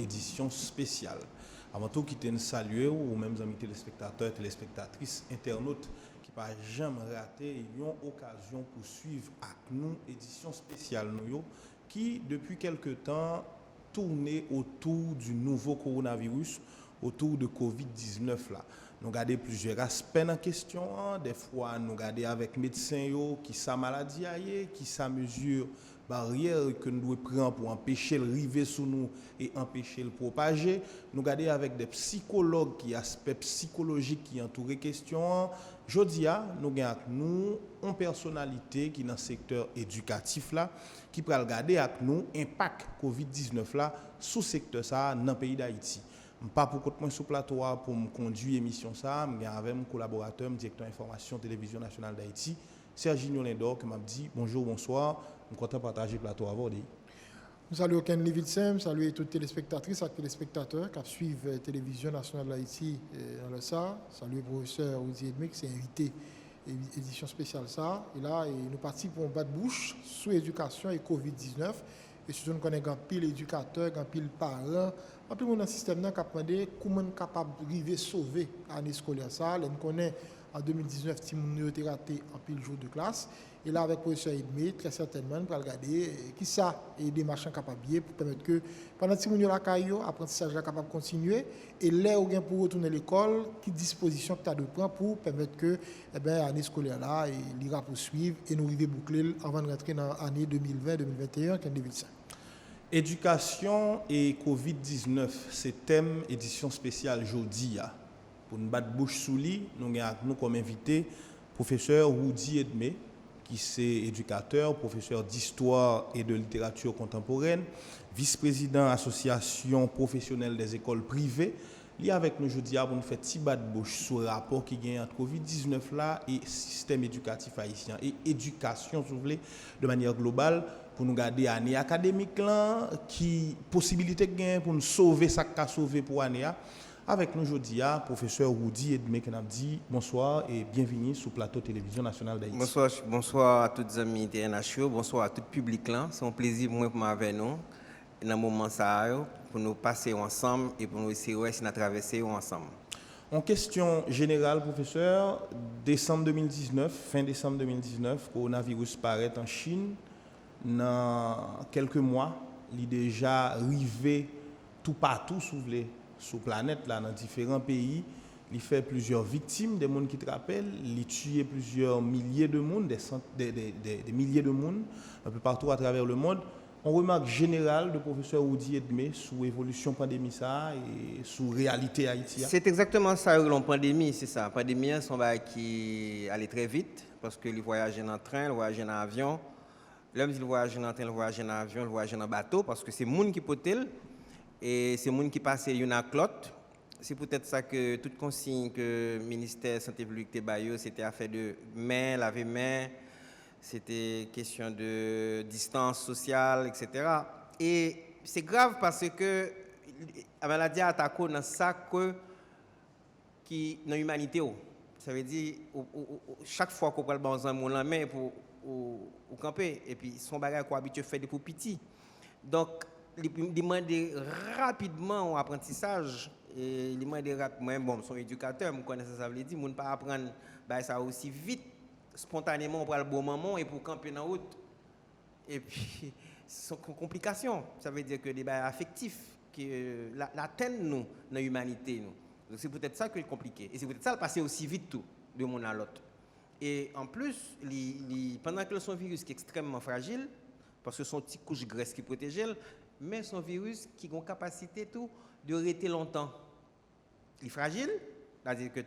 édition spéciale. Avant tout, qui te saluer ou même amis téléspectateurs, téléspectatrices, internautes qui pas jamais raté une occasion pour suivre avec nous édition spéciale nous qui depuis quelque temps tournait autour du nouveau coronavirus, autour de Covid-19 là. Nous regardons plusieurs aspects en question, des fois nous regardons avec médecins qui sa maladie aille, qui sa mesure barrière que nous devons prendre pour empêcher le river sous nous et empêcher le propager. Nous regardons avec des psychologues qui aspect psychologique qui entourent la question. Jodia, nous avons avec nous une personnalité qui est dans le secteur éducatif là, qui peut regarder avec nous l'impact Covid-19 là sous secteur ça dans le pays d'Haïti. Pas pour que moi sur plateau pour me conduire l'émission ça, mais avec mon collaborateur, mon directeur d'information télévision nationale d'Haïti, Serginho Lindor, qui m'a dit bonjour, bonsoir, je suis content de partager le plateau avec vous. Je salue Ken Levilsem, je salue toutes les téléspectatrices et téléspectateurs qui suivent la télévision nationale d'Haïti dans le SA. Je salue le professeur Oudi Edmé qui s'est invité à l'édition spéciale ça. Et là, nous partons pour un bas de bouche sur l'éducation et Covid-19. Et surtout, nous connaissons un pile éducateur, un pile parent, un pile dans le système qui a demandé comment on est capable de sauver l'année scolaire. Nous connaissons en 2019, si nous avons raté un pile jour de classe. Et là, avec le professeur Edmé, très certainement, nous allons regarder qui ça et des machins capables pour permettre que pendant que nous avons l'apprentissage est capable de continuer. Et là, où pour retourner à l'école, quelle disposition tu as de prendre pour permettre que l'année scolaire là, l'ira poursuivre et nous arriver boucler avant de rentrer dans l'année 2020-2021, qui est 2005. Éducation et Covid-19, c'est thème édition spéciale aujourd'hui. Pour nous battre bouche sous lit, nous avons comme invité professeur Oudi Edmé, qui est éducateur, professeur d'histoire et de littérature contemporaine, vice-président association professionnelle des écoles privées. Il est avec nous aujourd'hui pour nous faire petit bat de bouche sur le rapport qui gagne entre Covid-19 là et système éducatif haïtien et éducation, si vous voulez, de manière globale, pour nous garder l'année académique là, qui possibilité gagne pour nous sauver ça qu'a sauvé pour l'année. Avec nous aujourd'hui, professeur Oudi Edmé qui nous dit bonsoir et bienvenue sur le plateau télévision nationale d'Haïti. Bonsoir à tous les amis internationaux, bonsoir à tout le public là. C'est un plaisir pour moi avec nous dans le moment ça pour nous passer ensemble et pour nous essayer de traverser ensemble. En question générale, professeur, décembre 2019, fin décembre 2019, coronavirus paraît en Chine. Dans quelques mois, il est déjà arrivé tout partout, si vous voulez, sur la planète, là, dans différents pays. Il fait plusieurs victimes, des gens qui te rappellent. Il tue plusieurs milliers de monde, des milliers de monde, un peu partout à travers le monde. On remarque générale de professeur Oudi Edmé sur l'évolution pandémie ça et sur réalité Haïti. C'est exactement ça, la pandémie, c'est ça. La pandémie, c'est un bail qui allait très vite parce que les voyages en train, les voyages en avion. L'homme dit le voyage en train, le voyage en avion, le voyage en bateau parce que c'est le monde qui potel et c'est le monde qui passe une à l'autre. C'est peut-être ça que toute consigne que le ministère de la Santé publique de c'était affaire de main, laver main. C'était question de distance sociale, etc. Et c'est grave parce que la maladie attaque dans ça qui dans l'humanité. Ça veut dire chaque fois qu'on parle dans un monde la main pour camper et puis son bagage qu'on habitué faire pour petit. Donc il demande rapidement un apprentissage et il demande rapidement bon son éducateur me connaît ça veut dire mon pas apprendre ça aussi vite spontanément pour le bon moment et pour camper dans route et puis sans complication ça veut dire que des bails affectifs que l'atteindre nous dans l'humanité nous donc c'est peut-être ça qui est compliqué et c'est peut-être ça le passer aussi vite tout de mon à l'autre et en plus pendant que son virus qui est extrêmement fragile parce que son petit couche graisse qui protège mais son virus qui a une capacité tout de rester longtemps il est fragile. C'est-à-dire que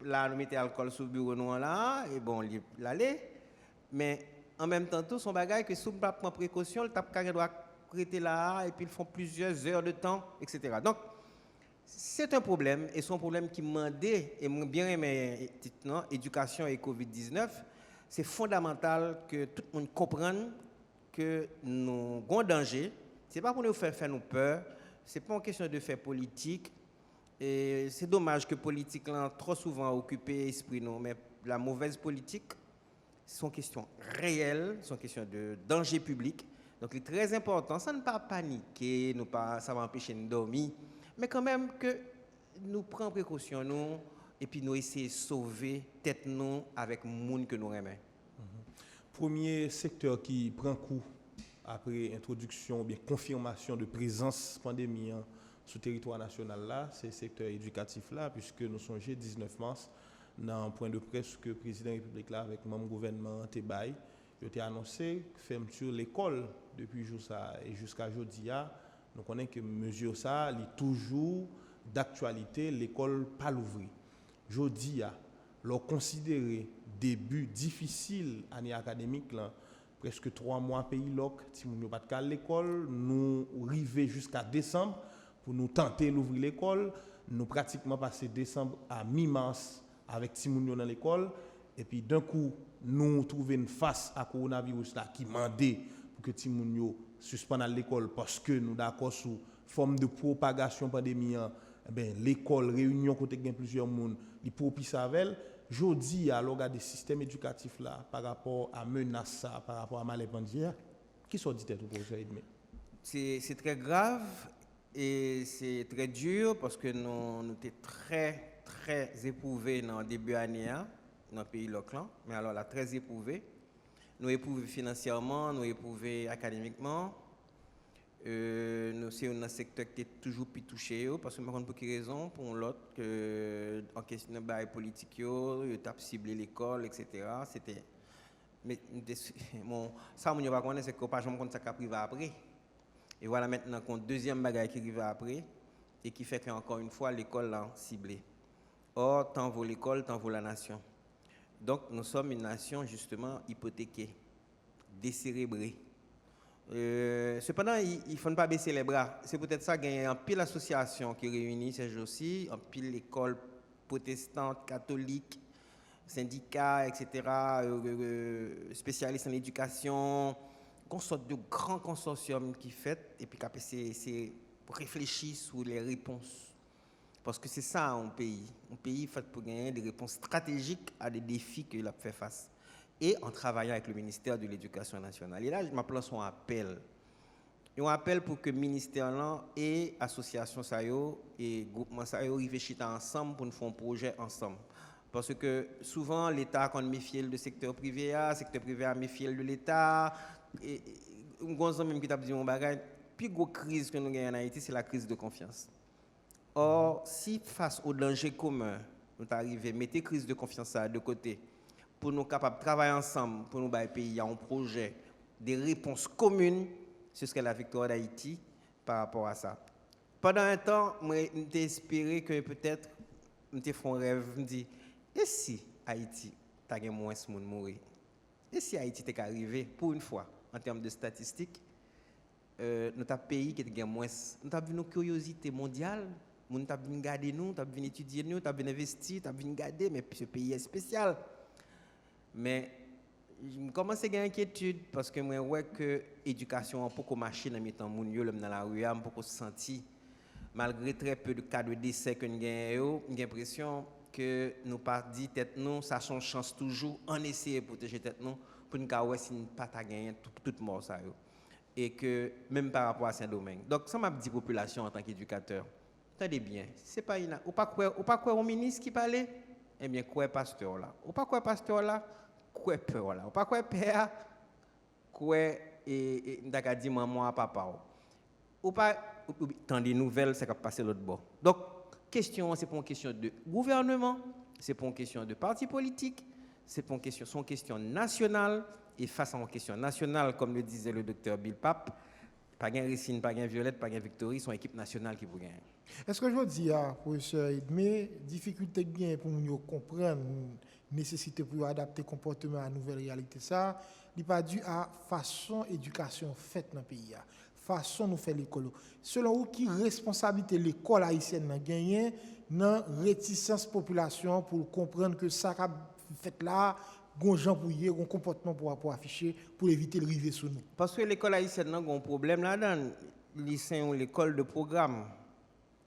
là, nous mettons l'alcool sur le bureau noir là, et bon, il allait. Mais en même temps, tout son bagage, que si on ne prend pas précaution, le tape-carré doit rester là, et puis ils font plusieurs heures de temps, etc. Donc, c'est un problème, et c'est un problème qui m'a demandé, et bien aimé, éducation et Covid-19, c'est fondamental que tout le monde comprenne que nous avons un danger. Ce n'est pas pour nous faire nous peur, ce n'est pas une question de faire politique. Et c'est dommage que la politique là trop souvent occupé l'esprit nous, mais la mauvaise politique, c'est une question réelle, c'est une question de danger public. Donc, c'est très important, ça ne pas paniquer, ça va empêcher de dormir, mais quand même que nous prenons précaution, nous, et puis nous essayons de sauver tête nous avec le monde que nous aimons. Premier secteur qui prend coup après introduction ou bien confirmation de présence pandémie sur le territoire national là, c'est le secteur éducatif là, puisque nous songeons 19 mars, dans un point de presse que le président de la République là, avec le gouvernement Tebaï, il a annoncé fermeture de l'école depuis jour ça et jusqu'à aujourd'hui. Nous connaissons que mesure ça, est toujours d'actualité, l'école pas l'ouvrir. Aujourd'hui, leur considérer début difficile année académique là, presque 3 mois pays loc, si nous pas de l'école, nous arriver jusqu'à décembre pour nous tenter d'ouvrir l'école, nous pratiquement passer décembre à mi-mars avec Timounio dans l'école et puis d'un coup nous trouver une face à coronavirus là qui mandait pour que Timounio suspende l'école parce que nous d'accord sur forme de propagation pandémie, ben l'école réunion côté gain plusieurs monde, il propice avec jodi à regarder système éducatif là par rapport à menace ça par rapport à malépandière qui sont dit tout professeur Edmé. C'est très grave et c'est très dur parce que nous étions très éprouvés dans le début de l'année dans le pays local, mais alors là très éprouvés. Nous éprouvés financièrement, nous éprouvés académiquement. Nous sommes dans un secteur qui est toujours plus touché parce que je ne sais pas pour quelle raison, pour l'autre, en question de bail politique, ils ont ciblé l'école, etc. C'était. Mais ça, on ne va pas connaître, c'est que pas jamais ça qui va après. Et voilà maintenant qu'on deuxième bagaille qui arrive après et qui fait qu'encore une fois, l'école l'a ciblée. Or, tant vaut l'école, tant vaut la nation. Donc, nous sommes une nation justement hypothéquée, décérébrée. Cependant, il ne faut pas baisser les bras. C'est peut-être ça qu'il y a un pile association qui réunit ces jours-ci, un pile école protestante, catholique, syndicats, etc., spécialistes en éducation, une sorte de grand consortium qui fait et puis c'est réfléchir sur les réponses. Parce que c'est ça un pays fait pour gagner des réponses stratégiques à des défis qu'il a fait face. Et en travaillant avec le ministère de l'Éducation nationale. Et là, je m'appelle son appel. Et on appelle pour que le ministère et l'association et le groupement réfléchissent ensemble pour nous faire un projet ensemble. Parce que souvent, l'État a méfié du secteur privé, le secteur privé a méfié de l'État. Et on a même qui t'a dit, la plus grosse crise que nous avons en Haïti, c'est la crise de confiance. Or, si face au danger commun, nous arrivons à mettre la crise de confiance de côté, pour nous capables de travailler ensemble, pour nous faire pays, il y a un projet, des réponses communes, ce serait la victoire d'Haïti par rapport à ça. Pendant un temps, j'ai espéré que peut-être, j'ai fait un rêve, je me dis, et si Haïti, tu as moins de monde mourir? Et si Haïti t'est arrivé, pour une fois, en termes de statistiques, notre pays qui a moins, nous avons une curiosité mondiale, nous avons venu garder nous, nous avons venu étudier nous, nous avons venu investir, nous avons venu garder, mais ce pays est spécial. Mais je commence à avoir une inquiétude parce que je vois que l'éducation a beaucoup marché dans les temps dans la rue, beaucoup senti, malgré très peu de cas de décès que nous avons, j'ai l'impression que nous pas dit tête nous, ça son chance toujours en essayer de protéger tête nous pour nous voir si nous pas gagner toute mort ça et que même par rapport à Saint-Domingue. Donc ça m'a dit population en tant qu'éducateur. Attendez bien, c'est pas ou pas quoi au ministre qui parlait, eh bien quoi pasteur là. Ou pas quoi pasteur là, quoi peur là. Ou pas quoi père, quoi et ndaka dit maman à papa. Ou pas tant des nouvelles c'est qu'a passé l'autre bord. Donc question c'est pas une question de gouvernement, c'est pas une question de parti politique, c'est pas une question nationale et face à une question nationale comme le disait le docteur Bill Pape, pas gain Racine, pas gain Violette, pas gain Victory, sont équipe nationale qui vous gagne. Est-ce que je veux dire, professeur Edmé, difficulté bien pour nous comprendre, nécessité pour adapter le comportement à la nouvelle réalité, ça, n'est pas dû à façon éducation faite dans le pays, façon nous faire l'école. Selon vous, qui responsabilité l'école haïtienne a gagné dans réticence population pour comprendre que ça a fait là, gens pour y un comportement pour afficher pour éviter de river sur nous. Parce que l'école haïtienne a un problème là-dedans. C'est l'école de programme.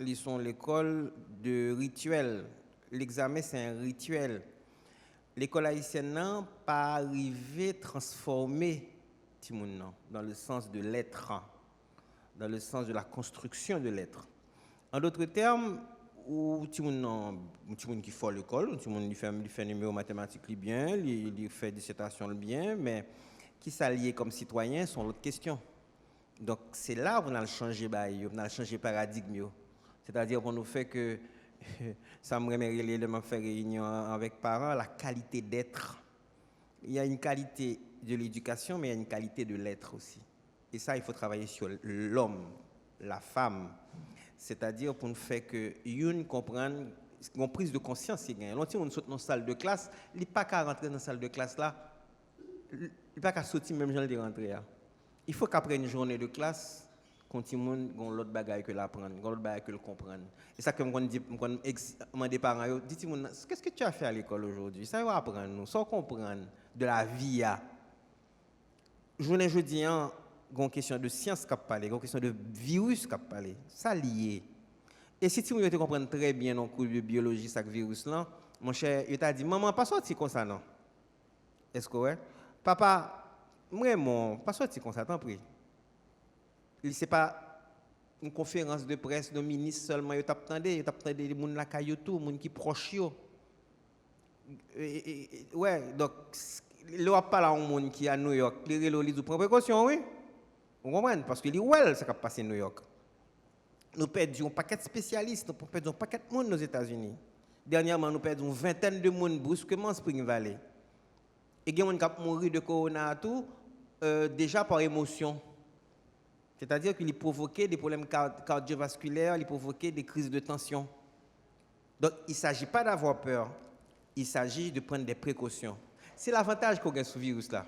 Ils sont l'école de rituel. L'examen, c'est un rituel. L'école haïtienne n'a pas arrivé à transformer ti moun nan, dans le sens de l'être, dans le sens de la construction de l'être. En d'autres termes, ou ti moun qui fait l'école, ti moun qui fait numéro mathématique li bien, il fait dissertation le bien, mais qui s'allie comme citoyen sont l'autre question. Donc c'est là où on a changé on a changé paradigme yo. C'est-à-dire qu'on nous fait que ça me remet l'élément faire réunion avec parents, la qualité d'être. Il y a une qualité de l'éducation, mais il y a une qualité de l'être aussi. Et ça, il faut travailler sur l'homme, la femme. C'est-à-dire pour nous faire que une comprenne, une prise de conscience, c'est gain. L'autre, on saute dans la salle de classe, il n'est pas qu'à rentrer dans la salle de classe là, il n'est pas qu'à sortir même gens de rentrer. Il faut qu'après une journée de classe, continue gon l'autre bagaille que l'apprendre, gon l'autre bagaille que le comprendre. Et ça que me dit des parents, dites-moi, qu'est-ce que tu as fait à l'école aujourd'hui? Ça va apprendre nous, ça comprendre de la vie. Journée jeudi, une question de science qu'a parlé, une question de virus qu'a parlé, ça lié. Et si tu veux comprendre très bien dans le cours de biologie ça virus là, mon cher, il t'a dit maman pas sorti comme ça non. Est-ce que ouais? Papa, vraiment pas sorti comme ça, t'en prie. C'est pas une conférence de presse de ministre seulement, il t'attendait les gens la caillou tout, les gens qui proches yo. Ouais, donc le a pas là un monde qui à New York, les relais du prend précaution oui. Vous comprenez parce que les well ça qui passé à New York. Nous perdons un paquet de spécialistes, nous perdons un paquet de monde aux États-Unis. Dernièrement, nous perdons une vingtaine de monde brusquement Spring Valley. Et il y a des gens qui ont mouru de corona tout déjà par émotion. C'est-à-dire qu'il provoquait des problèmes cardiovasculaires, il provoquait des crises de tension. Donc, il ne s'agit pas d'avoir peur, il s'agit de prendre des précautions. C'est l'avantage qu'on a sur ce virus-là.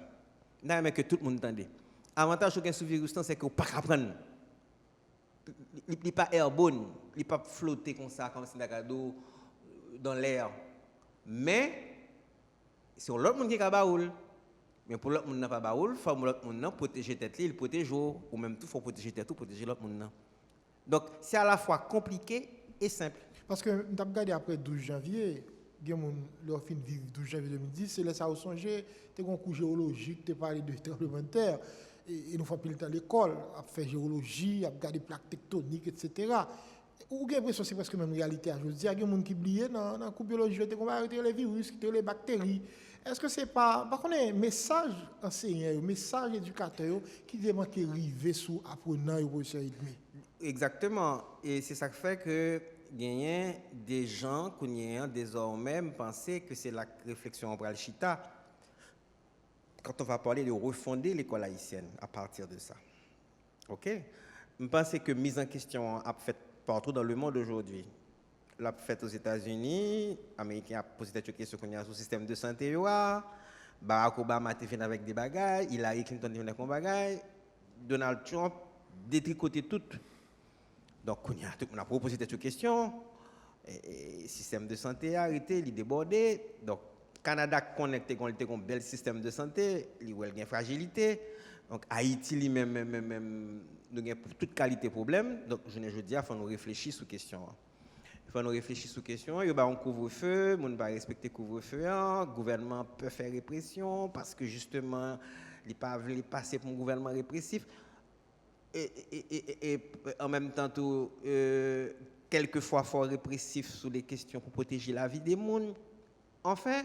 Mais que tout le monde entende. L'avantage qu'on a sur ce virus-là, c'est qu'on ne peut pas apprendre. Il n'est pas airborne, il n'est pas flotter comme ça, comme si dans l'air. Mais, c'est l'autre monde qui est à baoul. Mais pour l'autre monde n'a pas baoul, il faut l'autre monde protéger tête, il protège ou même tout faut protéger tête, tout protéger l'autre monde. Donc c'est à la fois compliqué et simple. Parce que nous avons regardé après 12 janvier, leur fin de vivre 12 janvier 2010, c'est là ça a changé, tu as un coup géologique, tu as parlé de tremblement de terre, et nous faisons plus le temps à l'école, à faire géologie, à regarder plaques tectoniques, etc. Ou avez l'impression que c'est presque la même réalité. Je veux dire, il y a des gens qui oublient dans la biologie, on va arrêter les virus, les bactéries. Est-ce que ce n'est pas un message enseignant, un message éducateur qui demande qu'il arrive sous apprenant et professeur ennemi? Exactement. Et c'est ça qui fait que il y a des gens qui désormais penser que c'est la réflexion en chita quand on va parler de refonder l'école haïtienne à partir de ça. OK? Je pense que mise en question a fait partout dans le monde aujourd'hui. L'a fait aux États-Unis, les Américains ont posé des questions sur le système de santé. Barack Obama a fait avec des bagailles, Hillary Clinton a fait avec des bagailles, Donald Trump détricoté tout. Donc, on a proposé des questions. Le système de santé a arrêté, il est débordé. Donc, Canada connecté avec un bel système de santé, il y a une fragilité. Donc, Haïti, lui-même, nous avons toute qualité de problème. Donc, je dis, il faut nous réfléchir sur la question. Il faut nous réfléchir sur la question. Il y a un couvre-feu, on ne va pas respecter le couvre-feu. Le gouvernement peut faire répression parce que justement, il ne pas passer pour un gouvernement répressif. Et en même temps, quelquefois, fort répressif sur les questions pour protéger la vie des gens. Enfin,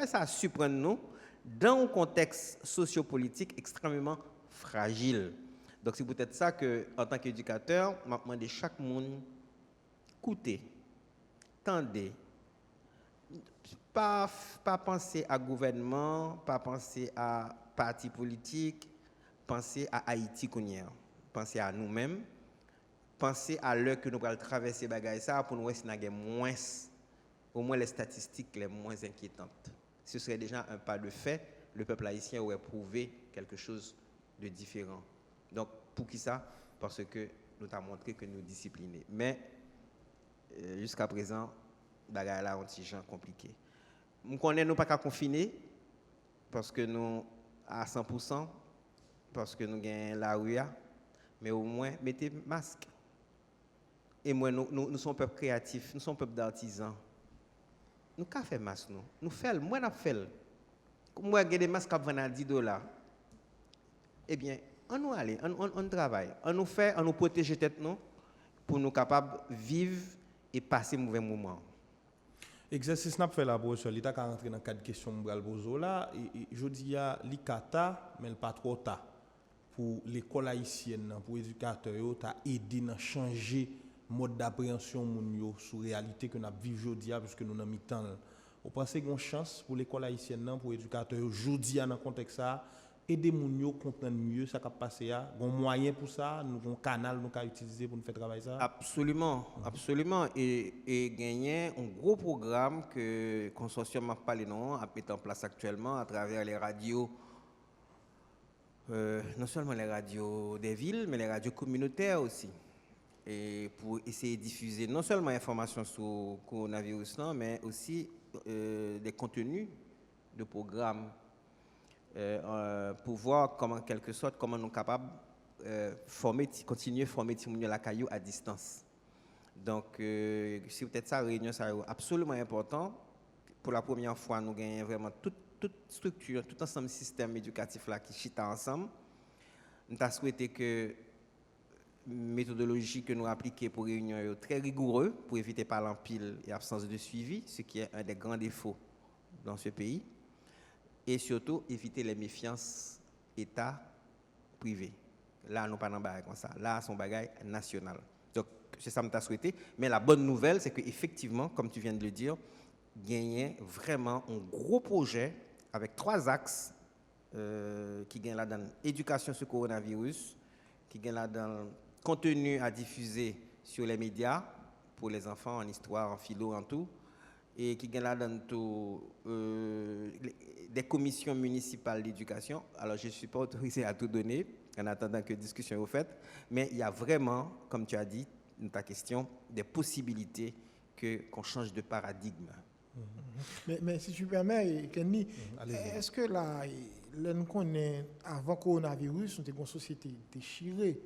ça surprend nous dans un contexte sociopolitique extrêmement fragile. Donc, c'est peut-être ça que, en tant qu'éducateur, je demande à chaque monde écoutez, tendez, pas penser à gouvernement, pas penser à parti politique, penser à Haïti penser à nous-mêmes, penser à l'heure que nous allons traverser bagaille ça pour nous voir si nous avons moins, au moins les statistiques les moins inquiétantes. Ce serait déjà un pas de fait, le peuple haïtien aurait prouvé quelque chose de différent. Donc, pour qui ça? Parce que nous avons montré que nous disciplinés. Mais, jusqu'à présent, bagaille là, un petit genre compliqué. Nous connaissons pas qu'à confiner, parce que nous, à 100%, parce que nous gagnons la rue, mais au moins, mettez masque. Et moi, nous sommes un peuple créatif, nous sommes un peuple d'artisans. Nous avons fait masque, nous faisons, moi, nous faisons. Moi, j'ai des masques à $10. eh bien, on nous aller, on travaille, on nous fait, on nous protéger tête nous pour nous capables de vivre et passer mauvais moments. Exercice n'a fait là pour ça, l'état ka rentrer dans cadre question m'bral poser là, je dis à l'ikata mais pas trop tard pour l'école haïtienne pour éducateurs yo t'a aidé à changer mode d'appréhension moun yo sur réalité que n'a vivre jodi a puisque nous dans mi-temps. Vous pensez qu'on chance pour l'école haïtienne pour éducateurs jodi a dans contexte ça aider moun yo comprendre mieux ça qui passé a gon moyen pour ça nous gon canal nous ca utiliser pour nous faire travailler ça Absolument, absolument et gagner un gros programme que le consortium a parlé non a mis en place actuellement à travers les radios non seulement les radios des villes mais les radios communautaires aussi et pour essayer de diffuser non seulement l'information sur le coronavirus non, mais aussi des contenus de programmes pour voir comment, en quelque sorte, comment nous sommes capables de continuer à former la caillou à distance. Donc, c'est peut-être ça, réunion, ça est absolument important. Pour la première fois, nous gagnons vraiment toute structure, tout ensemble système éducatif là qui chita ensemble. Nous avons souhaité que la méthodologie que nous appliquons pour réunion est très rigoureuse pour éviter par l'empile et l'absence de suivi, ce qui est un des grands défauts dans ce pays. Et surtout, éviter les méfiances État-privé. Là, nous ne parlons pas comme ça. Là, c'est un bagage national. Donc, c'est ça que je souhaité. Mais la bonne nouvelle, c'est qu'effectivement, comme tu viens de le dire, gagner vraiment un gros projet avec 3 axes qui gagnent là dans l'éducation sur le coronavirus, qui gagnent là dans le contenu à diffuser sur les médias pour les enfants en histoire, en philo, en tout, et qui gagnent là dans tout, des commissions municipales d'éducation. Alors, je ne suis pas autorisé à tout donner en attendant que la discussion soit faite, mais il y a vraiment, comme tu as dit dans ta question, des possibilités qu'on change de paradigme. Mais si tu permets, Kenny, est-ce que là, nous connaissons, avant le coronavirus, nous avons une société déchirée,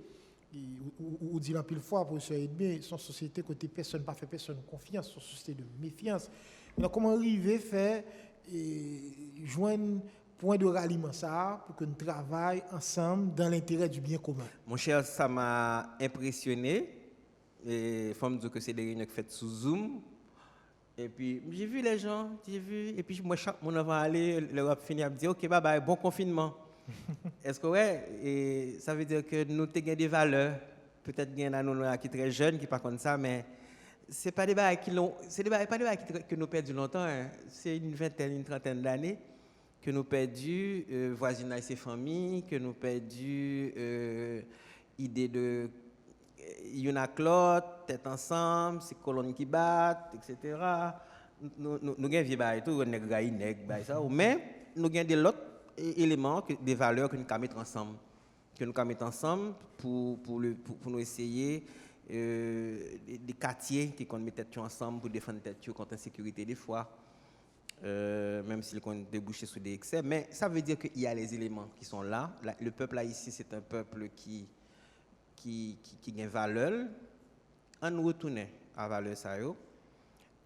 ou dit en pile fois, pour se aider, son société côté personne, pas fait personne confiance, son société de méfiance. Donc, comment arriver à faire joindre point de ralliement ça pour que nous travaillions ensemble dans l'intérêt du bien commun? Mon cher, ça m'a impressionné. Il faut me dire que c'est des réunions faites sous Zoom. Et puis, j'ai vu les gens, et puis moi, chaque mon avant aller, l'Europe finit à me dire, OK, bye bye, bon confinement. Est-ce que ouais, et ça veut dire que nous avons des valeurs, peut-être qu'il y en a nous qui sont très jeunes, qui par contre ça, mais c'est pas des bails qui l'ont, c'est pas des bails que nous perdus longtemps, hein. C'est une vingtaine, une trentaine d'années que nous perdus voisinage et ses familles, que nous perdus idée de Unaclot, tête ensemble, c'est colonnes qui battent, etc. Nous avons des bails tout, mais nous avons des autres éléments, des valeurs que nous pouvons mettre ensemble, pour nous essayer des quartiers qui qu'on met tête ensemble pour défendre tête contre l'insécurité des fois, même s'ils ont débouché sur des excès. Mais ça veut dire qu'il y a les éléments qui sont là. Le peuple là ici, c'est un peuple qui a valeur. On nous retourne à valeur ça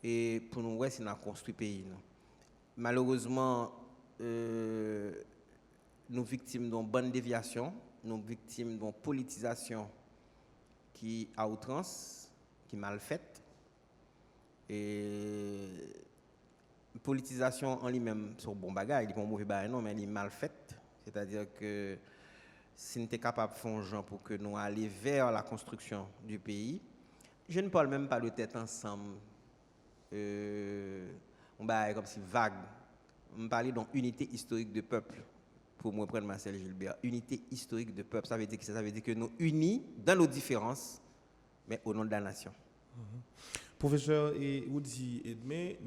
et pour nous ouais, c'est nous construit pays. Malheureusement, nous victimes d'une bonne déviation, nous victimes d'une politisation qui a outrance, qui est mal faite. Et politisation en lui-même, c'est un bon bagage, il n'est pas un mauvais bagage, non, mais il est mal faite. C'est-à-dire que si nous sommes capables de faire un genre pour que nous allions vers la construction du pays, je ne parle même pas de tête ensemble, on va comme si vague. On parle d'unité historique de peuple. Pour me reprendre Marcel Gilbert, unité historique de peuple, ça veut dire que nous unis dans nos différences, mais au nom de la nation. Professeur Oudi Edmé,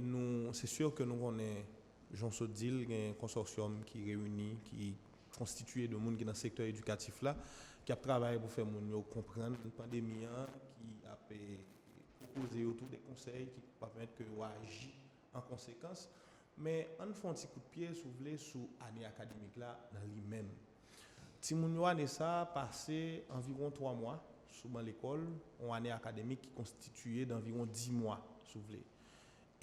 c'est sûr que nous connaissons Jean Sodil, un consortium qui réunit, qui est constitué de gens qui sont dans le secteur éducatif là, qui a travaillé pour faire les comprendre une pandémie qui a proposé autour des conseils qui permettent que vous agissez en conséquence. Mais on fait un petit coup de pied sur l'année académique là dans lui-même. Si mon année ça passé environ 3 mois sous l'école, une année académique qui constituée d'environ 10 mois souvelé.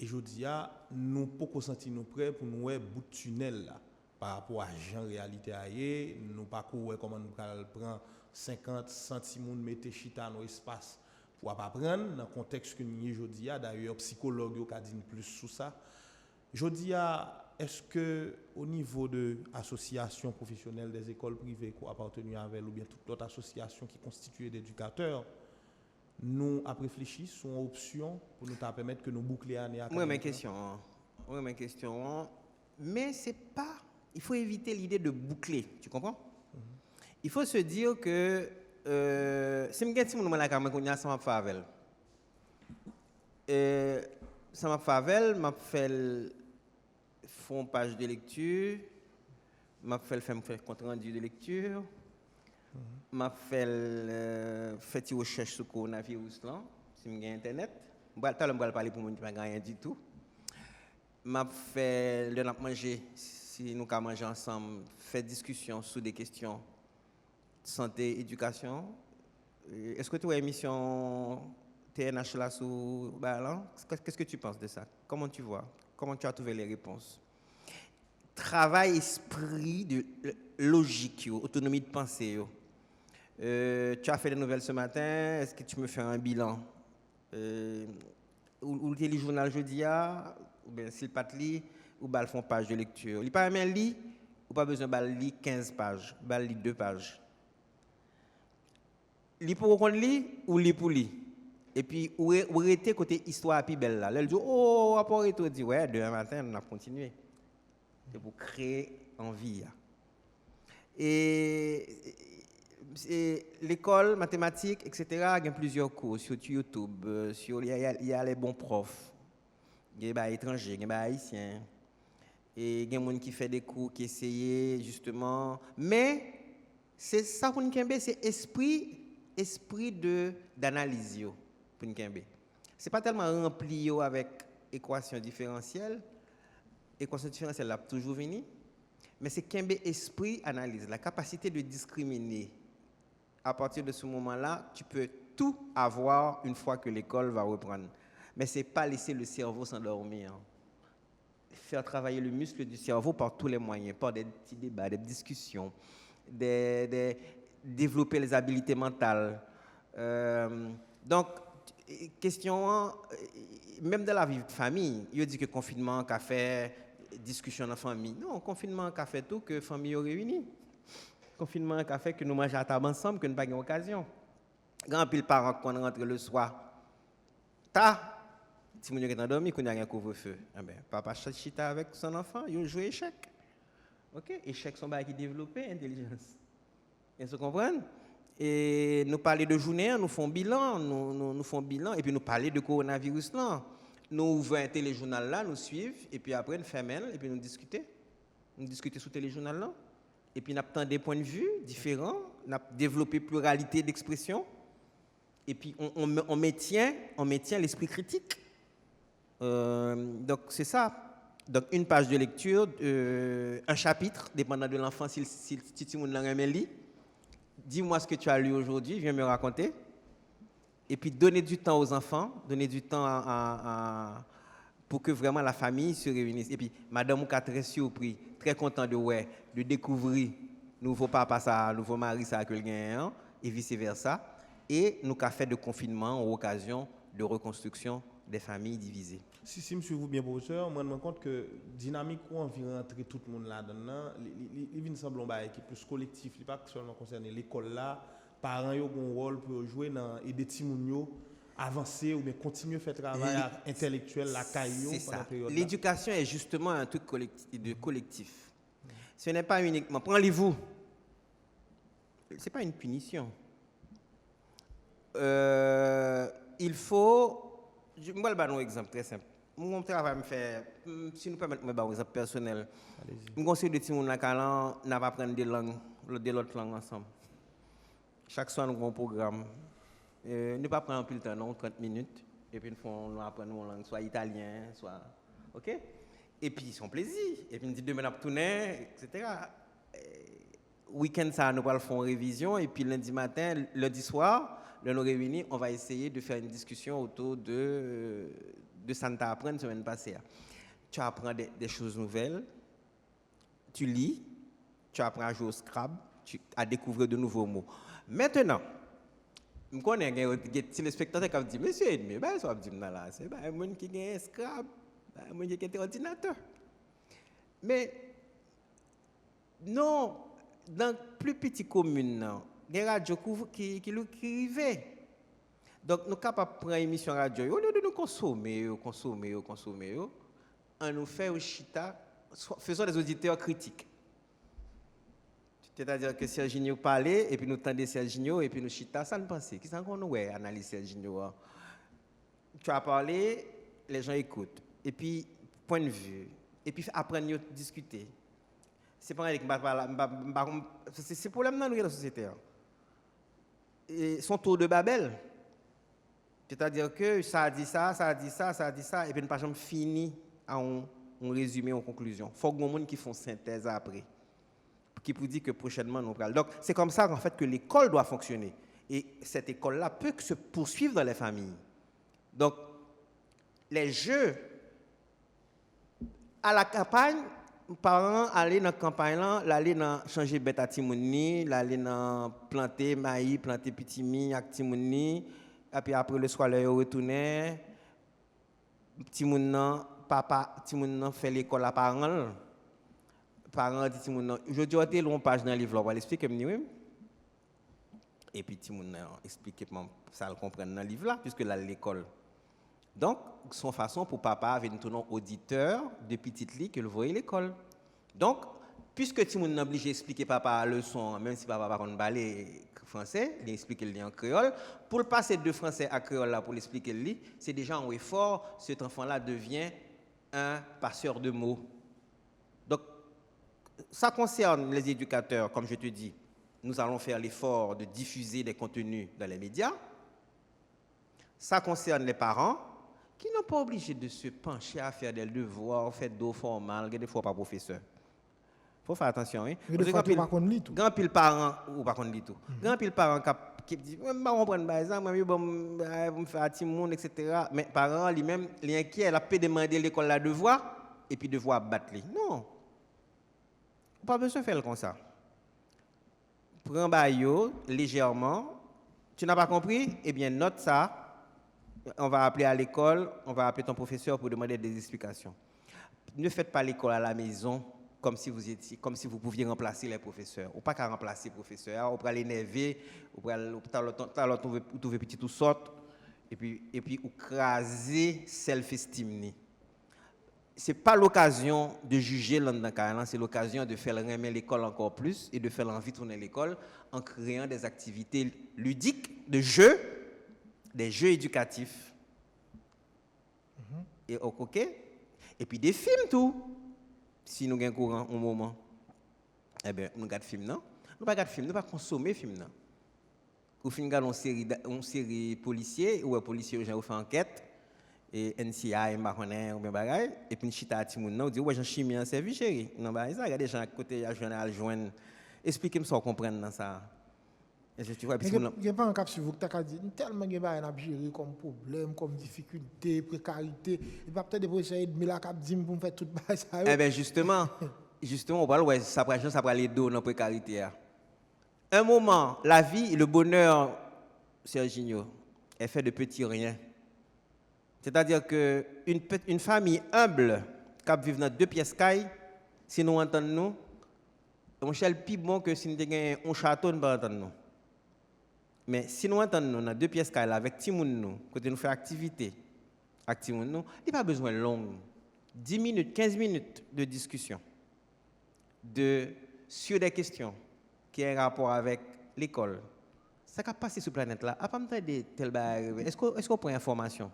Et je dis nous pas sentir nous prêts pour nous voir bout de tunnel là par rapport à la réalité ailleurs, nous pas courir comment nous prendre 50 centimes mettre chita dans espace pour apprendre dans le contexte que nous aujourd'hui d'ailleurs psychologue qui dit plus sur ça. Aujourd'hui, est-ce que au niveau de l'association professionnelle des écoles privées qui appartenant avec ou bien toute autre association qui constitue d'éducateurs, nous avons réfléchi sur une option pour nous permettre que nous bouclions l'année académique? Oui, ma question. Mais c'est pas. Il faut éviter l'idée de boucler. Tu comprends? Il faut se dire que si je suis la caméra, ça m'a fait avec. Ça m'a fait avec, m'a fait font page de lecture, m'a fait compte rendu de lecture, m'a fait fait une recherche sur le coronavirus là, si j'ai internet. Je vais parler pour moi, je ne rien du tout. M'a fait le manger, si nous avons mangé ensemble, fait discussion sur des questions de santé, éducation. Est-ce que tu as une émission TNH là sur Balan? Qu'est-ce que tu penses de ça? Comment tu vois? Comment tu as trouvé les réponses? Travail, esprit, de logique, autonomie de pensée. Tu as fait des nouvelles ce matin, est-ce que tu me fais un bilan? Ou le journal jeudi, ou bien s'il pas de lit, ou bien font page de lecture. Il pas même lit, ou pas besoin de lire 15 pages, de lire 2 pages. Li pour qu'on lit ou li pour lire. Et puis ou arrêter côté histoire plus belle là. Elle dit oh rapport et tout dit ouais demain matin on a continué. C'est pour créer envie. Et l'école mathématiques etc. il y a plusieurs cours sur YouTube, il y a les bons profs. Il y a des étrangers, il y a des haïtiens. Et il y a des gens qui font des cours qui essayent justement mais c'est ça pour nous c'est esprit d'analyse pour nous. C'est pas tellement rempli avec équation différentielle. Équation différentielle là toujours venir, mais c'est qu'un esprit analyse, la capacité de discriminer. À partir de ce moment-là, tu peux tout avoir une fois que l'école va reprendre. Mais c'est pas laisser le cerveau s'endormir. Faire travailler le muscle du cerveau par tous les moyens, par des petits débats, des discussions, développer les habiletés mentales. Donc, question, même dans la vie de famille, il dit que confinement, café, discussion en famille. Non, confinement, café tout, que famille est réunie. Confinement, café, que nous mangeons à table ensemble, que nous n'avons pas d'occasion. Grand pile parents quand on rentre le soir, si vous êtes endormi, qu'on a un couvre-feu. Eh ben, papa chita avec son enfant, il joue échec. OK, échec sont qui développer intelligence. Vous comprenez? Et nous parler de journée, nous faisons bilan, nous faisons bilan, et puis nous parler de coronavirus là. Nous ouvrons un téléjournal là, nous suivons, et puis après nous fermons, et puis nous discutons. Nous discutons sur le téléjournal là. Et puis nous avons des points de vue différents, nous avons développé pluralité d'expression, et puis on maintient l'esprit critique. Donc c'est ça. Donc une page de lecture, un chapitre, dépendant de l'enfant, si tu monde l'a lu. Dis-moi ce que tu as lu aujourd'hui, viens me raconter. Et puis donner du temps aux enfants, donner du temps pour que vraiment la famille se réunisse. Et puis madame est très surpris, très content de découvrir nouveau papa ça, nouveau mari ça que le gagne et vice versa. Et nous avons fait de confinement en occasion de reconstruction des familles divisées. Si je suis bien professeur, moi je me rends compte que dynamique où on vient rentrer tout le monde là-dedans, il vient sembler qui est plus collectif, il n'est pas seulement concerné l'école là, parents ont un rôle pour jouer dans aider les petits avancer ou bien continuer à faire travail intellectuel la caillou pendant la période. L'éducation est justement un truc collectif. Ce n'est pas uniquement prends-les-vous. C'est pas une punition. Il faut je vais vous donner un exemple très simple. Mon travail me fait, si nous permettons un exemple personnel, je conseille de gens qui n'a pas apprendre des autres langues ensemble. Chaque soir, nous avons un programme. Nous pas prendre plus de temps, non, 30 minutes, et puis nous apprenons une langue, soit italien, soit. OK? Et puis, ils sont plaisir. Et puis, nous disons demain, nous tourner, etc. Week-end, ça, nous allons faire une révision, et puis lundi matin, lundi soir, nous réunis, on va essayer de faire une discussion autour de Santa apprendre la semaine passée. Tu apprends des choses nouvelles, tu lis, tu apprends à jouer au Scrabble, à découvrir de nouveaux mots. Maintenant, je connais des téléspectateurs qui disent, monsieur Edmé, ça va dire là, c'est un monde qui a un Scrabble, un monde qui a un ordinateur. Mais non, dans plus petites communes, il y a des radios qui arrivaient. Donc, nous sommes capables de prendre une émission radio, au lieu de nous consommer, on nous fait au chita, faisons des auditeurs critiques. C'est-à-dire que Serginho parlait, et puis nous tendons Serginho, et puis nous chita, ça ne pensait. Qui s'en qu'on analyse Serginho? Tu as parlé, les gens écoutent. Et puis, point de vue. Et puis, apprendre à discuter. C'est pas c'est problème dans la société. Et son tour de Babel. C'est-à-dire que ça a dit ça, ça a dit ça, ça a dit ça, et puis nous pas jamais fini à un résumé, en conclusion. Il faut que les gens qui font synthèse après, qui pour dire que prochainement nous parlons. Donc c'est comme ça en fait que l'école doit fonctionner. Et cette école-là peut se poursuivre dans les familles. Donc les jeux à la campagne, parents aller dans la campagne là, aller dans changer bête à timouni, aller dans planter maïs, planter petit mi à timouni. Et puis après le soir, ils retournent. Papa, fait l'école à parents. Parents disent je dis long page dans le livre, on va l'expliquer. Et puis expliquer ça le comprendre dans le livre là, puisque là l'école. Donc, son façon pour papa venir tourner auditeur de petite lit que le voyait l'école. Donc, puisque Timoun est obligé d'expliquer papa la leçon, même si papa va pas parler français, il explique le en créole. Pour le passer de français à créole là, pour l'expliquer le lit, c'est déjà un effort. Cet enfant-là devient un passeur de mots. Donc, ça concerne les éducateurs, comme je te dis. Nous allons faire l'effort de diffuser des contenus dans les médias. Ça concerne les parents qui n'ont pas obligé de se pencher à faire des devoirs, faire d'eau formale, des fois pas professeur. Il faut faire attention. Hein? Grand pile parents ou pas qu'on lit tout. Grand pile parents qui disent je vais prendre par exemple, je vais me faire un petit monde, etc. Mais parents lui-même, les inquiets, il a peut demander l'école la devoir et puis devoir battre. Non. Pas besoin de faire comme ça. Prends baillot légèrement. Tu n'as pas compris? Eh bien, note ça. On va appeler à l'école, on va appeler ton professeur pour demander des explications. Ne faites pas l'école à la maison comme si vous pouviez remplacer les professeurs. Ou pas qu'à remplacer les professeurs, ou pas l'énerver, ou pas trouver petit tout sorte, et puis ou craser self-esteem. Ce n'est pas l'occasion de juger l'endroit, c'est l'occasion de faire aimer l'école encore plus et de faire envie de tourner à l'école en créant des activités ludiques, de jeux, des jeux éducatifs. Et OK? Et puis des films tout. Si nous avons courant un moment, eh bien, nous regardons film, non? Nous ne regardons pas consommer film, non? Nous regardons une série policier, où les policiers ont fait enquête, et NCI, Marronnet, ou bien bagaille, et puis nous chita à Timoun, on dit, ouais, j'ai chimie en service, chérie. Non, bah, ça, il y a des gens à côté, à joindre. Expliquez-moi ça, comprendre dans ça. Il n'y a pas un cap sur vous qui t'a dit tellement de choses à gérer comme problème, comme difficulté, précarité. Et pas peut-être des professeurs mais la cap dit pour faire tout ça. Eh bien justement, on parle ouais, ça va les dos dans la précarité. Un moment, la vie, le bonheur, Serginho, est fait de petits riens. C'est-à-dire que une famille humble qui vit dans 2 pièces caille, si nous entendons nous, on cherche plus bon que si nous avons un château, nous ne pas entendre nous. Mais si nous entendons dans 2 pièces avec Timoun nous, côté nous faire activité, avec Timoun nous, il n'y a pas besoin de long. 10 minutes, 15 minutes de discussion sur des questions qui ont un rapport avec l'école. Ça va passer sur la planète là. À pas me dire tel bail. Est-ce qu'on prend information?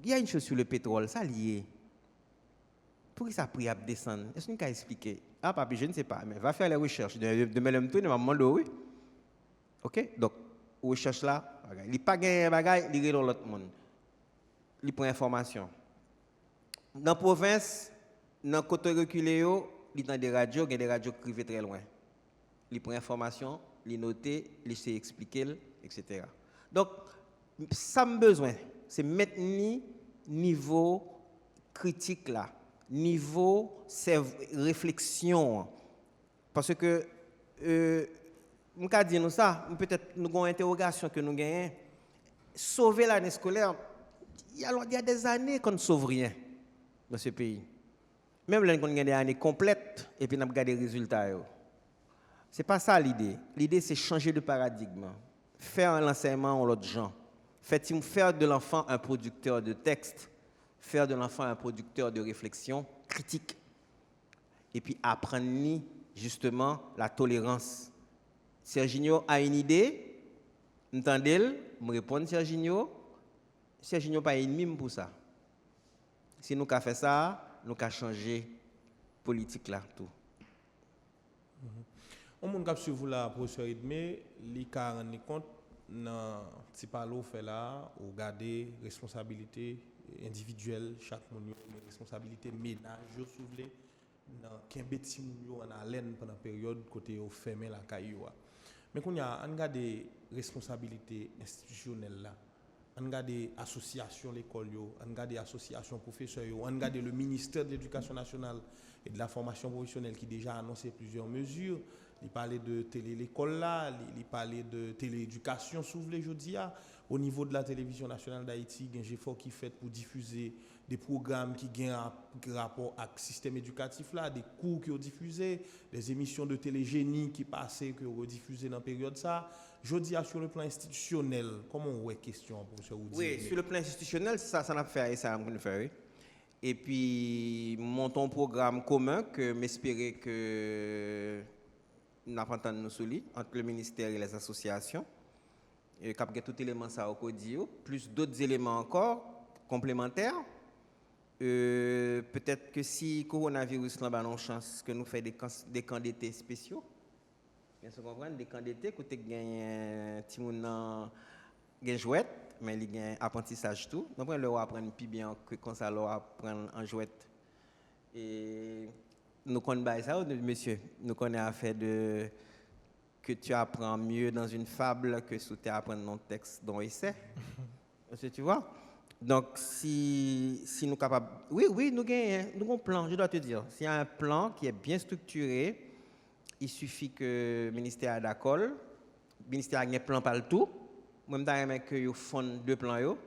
Il y a une chose sur le pétrole, ça lié. Pour ça a pris à descendre? Est-ce qu'on peut expliquer? Ah, papi, je ne sais pas, mais va faire les recherches. Demain, le tour, il va me demander oui. OK? Donc, recherche là, il n'y a pas de bagage, il y a l'autre monde. Il prend information. Dans la province, dans le côté reculé, il y a des radios qui vivent très loin. Il prend information, il note, il sait expliquer, etc. Donc, ça me besoin, c'est maintenir niveau critique là. niveau réflexion. Parce que, je vais dire nous ça, peut-être nous avons une interrogation que nous gagnons. Sauver l'année scolaire, il y a des années qu'on ne sauve rien dans ce pays. Même là, on a des années complètes et puis on a regardé les résultats. Ce n'est pas ça l'idée. L'idée, c'est changer de paradigme. Faire l'enseignement en l'autre genre. Faire de l'enfant un producteur de texte. Faire de l'enfant un producteur de réflexion critique. Et puis apprendre justement la tolérance. Serginho a une idée. Entendez-le? Me répondre Serginho. Serginho pas ennemi pour ça. Si nous avons fait ça, nous avons changé politique là tout. On monde cap suivre la professeur Edmé, li ka rendre compte dans ti palo fait là, ou garder responsabilité individuelle chaque monde, responsabilité ménage yo souvle dans kembe ti moun yo en haleine pendant période côté au fermer la caillou. Mais qu'on y a on garder responsabilité institutionnelle là. On garde association l'école yo, on garde association professeurs yo, on garde le ministère de l'Éducation nationale et de la formation professionnelle qui déjà a annoncé plusieurs mesures. Il parlait de télé l'école là, il parlait de télééducation souvle jeudi au niveau de la télévision nationale d'Haïti, il y a un effort qui fait pour diffuser des programmes qui ont un rapport avec le système éducatif là, des cours qui ont diffusés, des émissions de télégénie qui passaient qui ont diffusé dans la période ça. Je dis sur le plan institutionnel, comment on voit question professeur Oudi? Oui, sur le plan institutionnel, ça n'a pas fait, ça n'a fait. Oui. Et puis montons un programme commun que m'espérer que nous avons nous souligner entre le ministère et les associations. Et cap tout élément ça au codio, plus d'autres éléments encore complémentaires. Peut-être que si coronavirus n'a pas de chance que nous fassions des camps d'été spéciaux. Bien sûr, comprendre des camps d'été côté gagne ti moun gagne jouette mais il gagne apprentissage tout. Donc on leur apprendre plus bien que quand ça leur apprendre en jouette. Et nous connaissons ça monsieur, nous connaissons affaire de que tu apprends mieux dans une fable que si tu apprends dans un texte, dans un essai. Tu vois? Donc, si nous sommes capables... Oui, nous avons un plan, je dois te dire. S'il y a un plan qui est bien structuré, il suffit que le ministère est d'accord. Le ministère a un plan par le tout. Moi, je veux que vous fondez deux plans,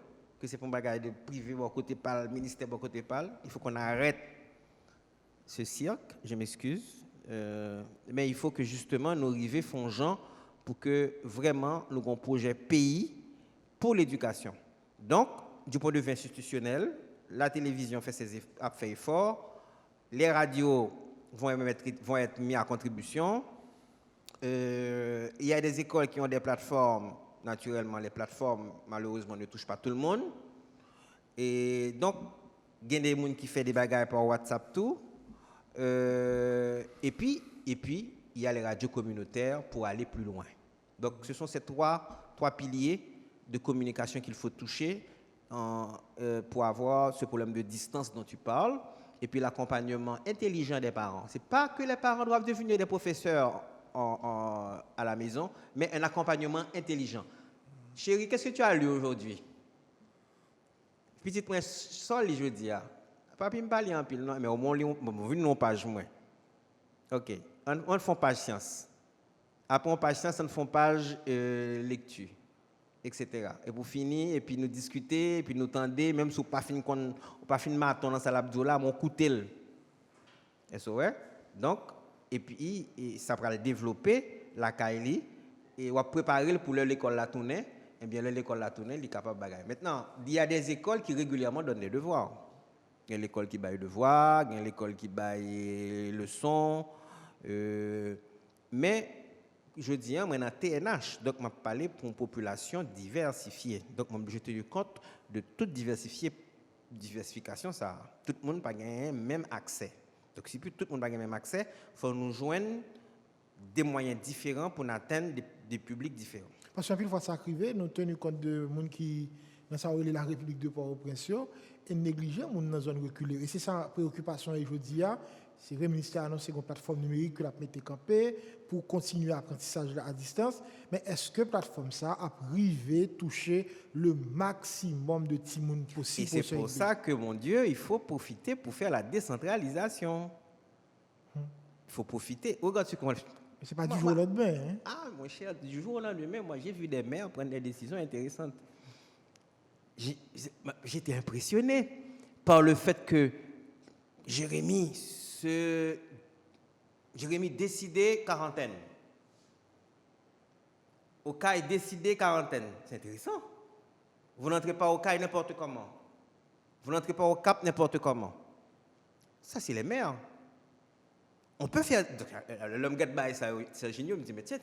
que c'est pour un bagage de privé, bon côté par le ministère, bon côté par. Il faut qu'on arrête ce cirque, je m'excuse. Mais il faut que justement nous arrivions fongeant pour que vraiment nous ayons un projet pays pour l'éducation. Donc, du point de vue institutionnel, la télévision a fait effort, les radios vont être mis à contribution. Il y a des écoles qui ont des plateformes. Naturellement, les plateformes, malheureusement, ne touchent pas tout le monde. Et donc, il y a des gens qui font des bagages par WhatsApp tout. Et puis, il y a les radios communautaires pour aller plus loin. Donc, ce sont ces trois piliers de communication qu'il faut toucher pour avoir ce problème de distance dont tu parles. Et puis, l'accompagnement intelligent des parents. Ce n'est pas que les parents doivent devenir des professeurs à la maison, mais un accompagnement intelligent. Chérie, qu'est-ce que tu as lu aujourd'hui? Petite prince, sol, je dis. Papi me parle en pile, non, mais au moins, on vu une page moins. OK. On fait page science. Après, on page science, on fait page lecture, etc. Et pour finir, et puis nous discuter, et puis nous tendre, même si on pas fin matin dans la salle d'Abdoula, on coûte. Est-ce vrai? Donc, et puis, ça va développer la Kaili, et on va préparer pour l'école la tournée, et bien l'école la tournée, il est capable de bagailler. Maintenant, il y a des écoles qui régulièrement donnent des devoirs. Il y a l'école qui baille devoirs, il y a l'école qui baille leçons. Mais, je dis, moi, dans TNH, donc, je parle pour une population diversifiée. Donc, je tenir compte de toute diversification, ça. Tout le monde n'a pas le même accès. Donc, si tout le monde n'a pas le même accès, il faut nous joindre des moyens différents pour atteindre des publics différents. Parce qu'une fois ça arrive, nous tenons compte de gens qui, dans la République de Port-au-Prince, et négliger les gens dans la zone reculée. Et c'est ça la préoccupation aujourd'hui, C'est vrai, le ministère a annoncé une plateforme numérique que la mettre campée pour continuer l'apprentissage à distance. Mais est-ce que la plateforme ça a privé toucher le maximum de timoun Et possible? c'est pour ça que, mon Dieu, il faut profiter pour faire la décentralisation. Il faut profiter. Regarde ce qu'on... C'est pas du jour au lendemain. Hein? Ah, mon cher, du jour au lendemain, moi, j'ai vu des maires prendre des décisions intéressantes. J'étais impressionné par le fait que Jérémy décidait quarantaine. Au CAI décidé quarantaine. C'est intéressant. Vous n'entrez pas au CAI n'importe comment. Vous n'entrez pas au CAP n'importe comment. Ça, c'est les maires. On peut faire... L'homme Gadbaï, Serginho me dit, mais tiens,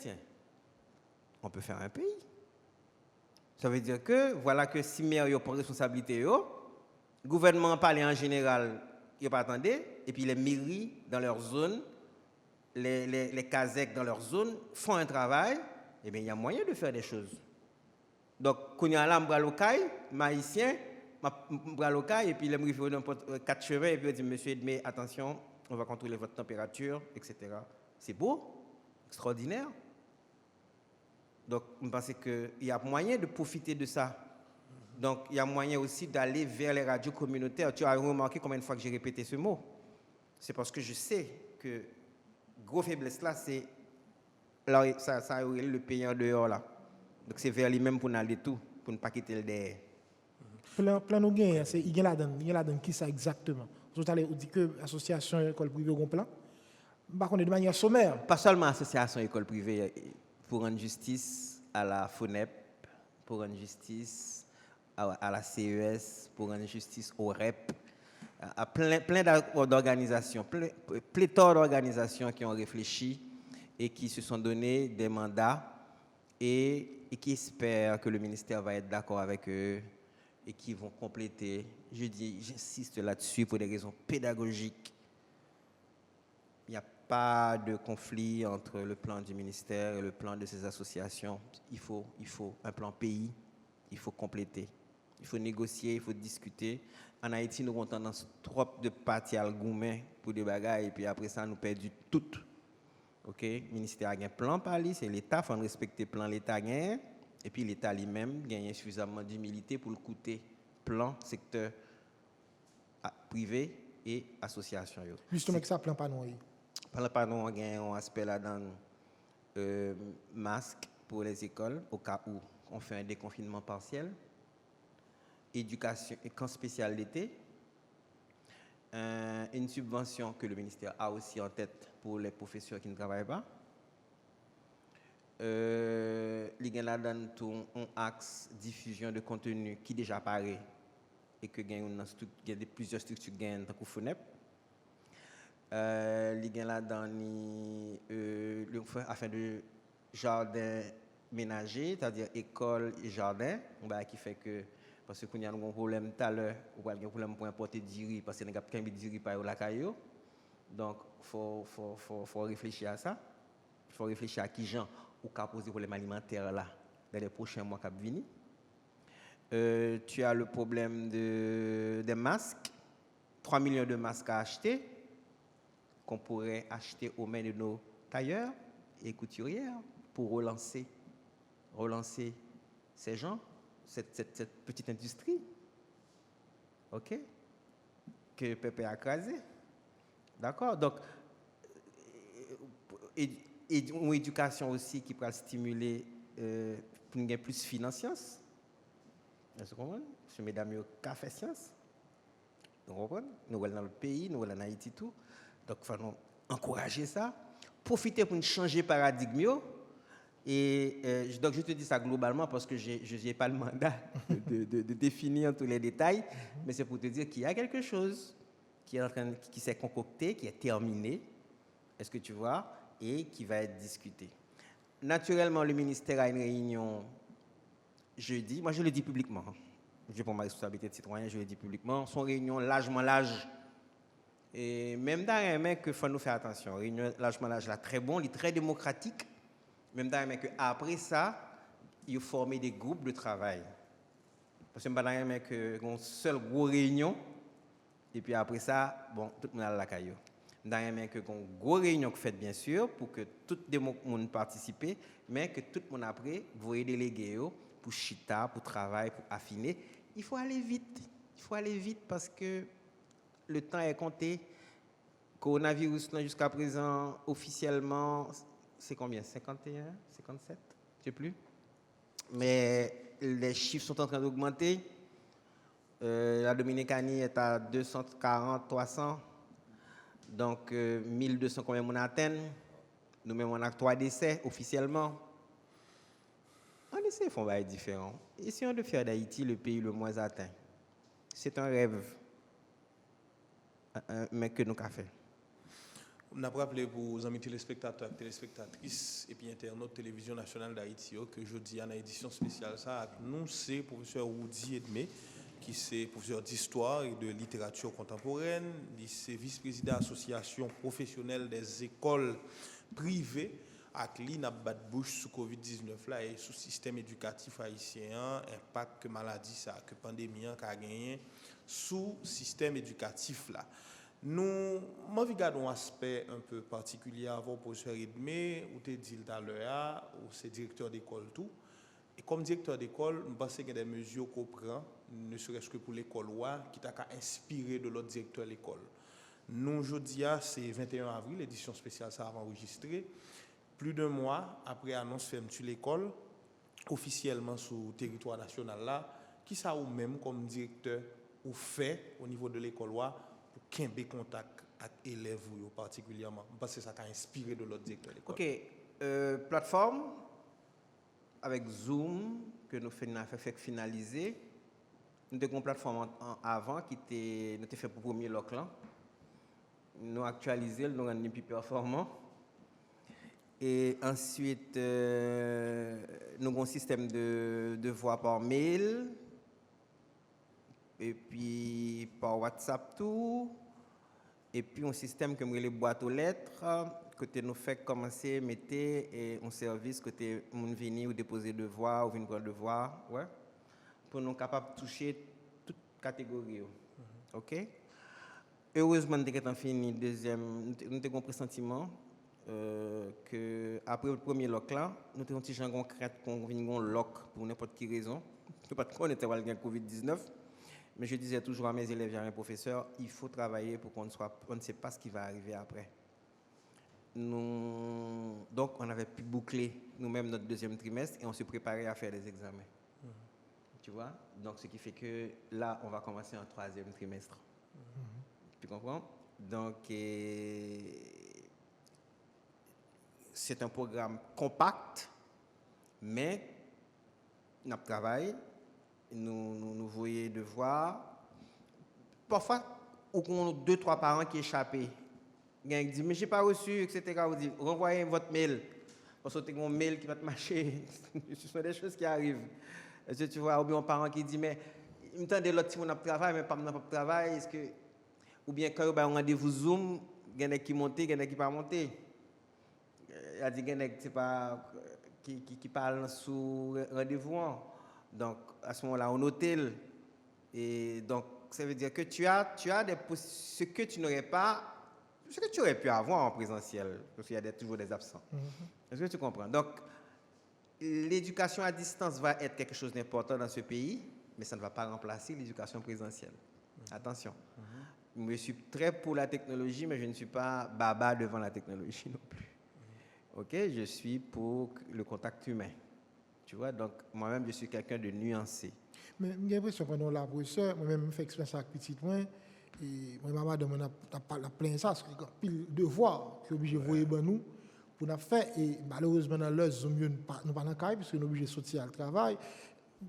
on peut faire un pays. Ça veut dire que, voilà que si maire prend responsabilité, le gouvernement parle en général, il n'y a pas attendu, et puis les mairies dans leur zone, les CASEC dans leur zone font un travail, eh bien, il y a moyen de faire des choses. Donc, quand il y a là, je vais local, maïsien, je vais local, et puis les me dans 4 cheveux, et puis je dis, monsieur Edmé, attention, on va contrôler votre température, etc. C'est beau, extraordinaire. Donc, je pense qu'il y a moyen de profiter de ça. Donc, il y a moyen aussi d'aller vers les radios communautaires. Tu as remarqué combien de fois que j'ai répété ce mot? C'est parce que je sais que gros faiblesse là, c'est là, ça a le pays en dehors là. Donc, c'est vers lui-même pour aller tout, pour ne pas quitter le derrière. Plan nous gagne, c'est il y a là-dedans qui ça exactement. Tout à l'heure, on dit que l'association école privée a un plan. Par contre, de manière sommaire. Pas seulement association école privée pour rendre justice à la FONEP, pour rendre justice à la CES, pour rendre justice au REP, à plein d'organisations, pléthore d'organisations qui ont réfléchi et qui se sont donné des mandats et qui espèrent que le ministère va être d'accord avec eux et qui vont compléter. J'insiste là-dessus pour des raisons pédagogiques. Il n'y a pas de conflit entre le plan du ministère et le plan de ces associations. Il faut un plan pays, il faut compléter. Il faut négocier, il faut discuter. En Haïti, nous avons tendance trop de partir à goumen pour des bagages et puis après ça, nous perdons tout. OK? Le ministère a un plan par lui, c'est l'État, il faut respecter le plan l'État gagne. Et puis l'État lui-même gagne suffisamment d'humilité pour le coûter plan, secteur privé et association. Justement, que ça plan pas nous. Plan pas nous, on a un aspect là dans masque pour les écoles au cas où on fait un déconfinement partiel. Éducation et camp spécial d'été, une subvention que le ministère a aussi en tête pour les professeurs qui ne travaillent pas. Il y a là dans tout un axe diffusion de contenu qui déjà paraît et que il y a plusieurs structures qui gagnent dans le FONEP. Il y a là dans afin de jardin ménager, c'est-à-dire école et jardin, qui fait que parce qu'on a un problème tout à l'heure, ou un problème pour importer du riz, parce qu'il n'y a pas de riz par la caillou. Donc, il faut réfléchir à ça. Il faut réfléchir à qui gens ou qu'à poser problème alimentaire là dans les prochains mois qui viennent. Tu as le problème des masques. 3 millions de masques à acheter qu'on pourrait acheter aux mains de nos tailleurs et couturières pour relancer ces gens. Cette petite industrie, OK, que Pépé a crasé. D'accord? Donc, une éducation aussi qui peut stimuler pour gagner plus de finance sciences. Vous comprenez? Parce que mesdames, ils ont fait science. Vous comprenez? Nous sommes dans le pays, nous sommes en Haïti, tout. Donc, il faut encourager ça. Profiter pour changer le paradigme. Et donc, je te dis ça globalement parce que je n'ai pas le mandat de définir tous les détails, mais c'est pour te dire qu'il y a quelque chose qui s'est concocté, qui est terminé, est-ce que tu vois, et qui va être discuté. Naturellement, le ministère a une réunion jeudi. Moi, je le dis publiquement. Je prends ma responsabilité de citoyen, je le dis publiquement. Son réunion largement large. Et même dans un mec, il faut nous faire attention. Réunion largement large, là, très bon, il est très démocratique. Même dans mais après ça, il faut former des groupes de travail. Parce que dans une seule grosse réunion, et puis après ça, bon, tout le monde a la caillou. D'ailleurs, mais que une grosse réunion que fait bien sûr pour que tout le monde participe, mais que tout le monde après voyez déléguer pour chita, pour travailler, pour affiner. Il faut aller vite. Il faut aller vite parce que le temps est compté. Coronavirus jusqu'à présent officiellement c'est combien? 51, 57, je sais plus. Mais les chiffres sont en train d'augmenter. La Dominicanie est à 240, 300. Donc, 1200 combien on atteint. Nous-mêmes, on a 3 décès officiellement. En essai, ils font des différents. Essayons de faire d'Haïti le pays le moins atteint. C'est un rêve, mais que nous avons fait. On a rappelé pour les amis téléspectateurs, téléspectatrices et puis internautes Télévision Nationale d'Haïti que jeudi en édition spéciale ça nous c'est professeur Woody Edmé qui est professeur d'histoire et de littérature contemporaine, il est vice-président de l'association professionnelle des écoles privées avec l'INABAT bouche sous Covid-19 là et sous système éducatif haïtien, impact que maladie ça que pandémie a gagné sous système éducatif là. Nous regardons un aspect un peu particulier avant le professeur Edmé, où tu as dit tout à l'heure, où c'est directeur d'école tout. Et comme directeur d'école, je pense qu'il y a des mesures qu'on prend, ne serait-ce que pour l'école, qui t'a inspiré de l'autre directeur de l'école. Nous, aujourd'hui, c'est 21 avril, l'édition spéciale, ça a enregistré. Plus d'un mois après l'annonce fermeture de l'école, officiellement sur le territoire national, là, qui ça ou même comme directeur ou fait au niveau de l'école pour qu'il contact avec les élèves particulièrement parce que ça a inspiré de l'autre directeur de l'école. OK. Plateforme avec Zoom que nous faisons finaliser. Nous avons une plateforme avant qui était fait pour le premier loc là. Nous actualisé, nous rendons plus performant. Et ensuite, nous avons un système de voix par mail. Et puis par WhatsApp tout, et puis un système comme les boîtes aux lettres, que nous fait commencer, mettre un service que nous venir ou déposer devoir ou venir prendre devoir, ouais, pour nous capables de toucher toute catégorie. OK? Heureusement, nous avons fini deuxième, nous avons un pressentiment que après le premier loc là, nous avons un petit gens concret qu'on vient un loc pour n'importe quelle raison, pas de quoi on était avec Covid-19. Mais je disais toujours à mes élèves et à mes professeurs, il faut travailler pour on ne sait pas ce qui va arriver après. Donc, on avait pu boucler nous-mêmes notre deuxième trimestre et on se préparait à faire des examens. Tu vois? Donc, ce qui fait que là, on va commencer un troisième trimestre. Tu comprends? Donc, c'est un programme compact, mais nous travaillons. Nous voyons devoir. Parfois, on a 2-3 parents qui échappent. Ils disent, mais je n'ai pas reçu, etc. Vous dites, renvoyez votre mail. Parce que vous avez un mail qui va te marcher. Ce sont des choses qui arrivent. Est-ce que tu vois, ou bien un parent qui dit, mais il me tend de l'autre, si on a travail, mais pas de travail. Est-ce que... Ou bien quand on a un rendez-vous Zoom, il y en a qui montent, il y en a qui ne pas monter. Il y a des gens qui parlent sous rendez-vous. Donc, à ce moment-là, on hôtel. Et donc, ça veut dire que tu as ce que tu n'aurais pas, ce que tu aurais pu avoir en présentiel, parce qu'il y a toujours des absents. Est-ce que tu comprends? Donc, l'éducation à distance va être quelque chose d'important dans ce pays, mais ça ne va pas remplacer l'éducation présentielle. Attention. Je suis très pour la technologie, mais je ne suis pas baba devant la technologie non plus. OK? Je suis pour le contact humain. Tu vois, donc moi-même, je suis quelqu'un de nuancé. Mais j'ai l'impression que pendant la professeure, moi-même, je fais expérience avec petit point. Et moi, madame, on a plein ça, c'est pile de devoirs qui est obligé de voir nous pour nous faire. Et malheureusement, dans l'heure, nous ne pas dans le cas, parce que nous sommes obligés de sortir au travail.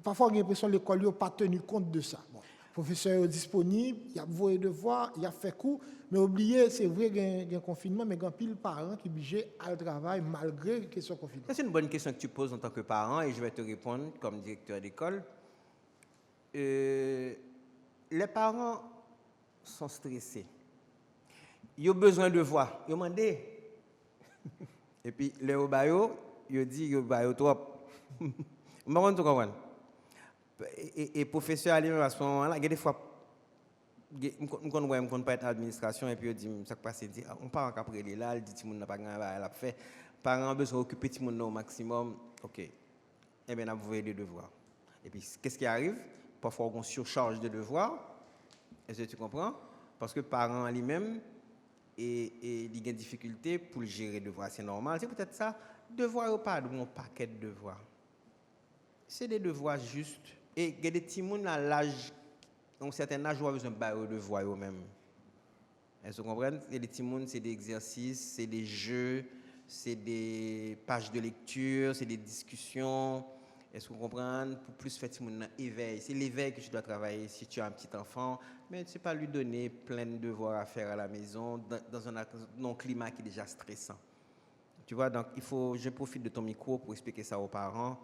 Parfois, j'ai l'impression que l'école n'a pas tenu compte de ça. Bon, le professeur est disponible, il a vu devoirs, il a fait cours. Mais oubliez, c'est vrai qu'il y a un confinement, mais il y a pile de parents qui sont obligés à travailler malgré la question du confinement. C'est une bonne question que tu poses en tant que parent et je vais te répondre comme directeur d'école. Les parents sont stressés. Ils ont besoin de voir. Ils ont demandé. Et puis, les obayo, ils ont dit qu'ils ont trop. Vous comprenez? Et professeur à lui-même à ce moment-là, il y a des fois Je ne pas être administration et puis je dis ça passe dit on part après là il dit tout le monde n'a pas elle a fait parents besoin occuper tout le monde au maximum OK et bien vous voyez les devoirs et puis qu'est-ce qui arrive parfois on surcharge de devoirs est-ce que tu comprends parce que parents lui-même et il y a des difficultés pour gérer les devoirs c'est normal c'est peut-être ça devoirs pas de mon paquet de devoirs c'est des devoirs justes et il y a des petits monde à l'âge donc, certains âges, ont besoin de devoirs eux-mêmes. Est-ce que vous comprenez? C'est des petits mondes, c'est des exercices, c'est des jeux, c'est des pages de lecture, c'est des discussions. Est-ce que vous comprenez? Pour plus faire petit monde éveil. C'est l'éveil que tu dois travailler si tu as un petit enfant. Mais tu ne sais pas lui donner plein de devoirs à faire à la maison dans un climat qui est déjà stressant. Tu vois, donc je profite de ton micro pour expliquer ça aux parents.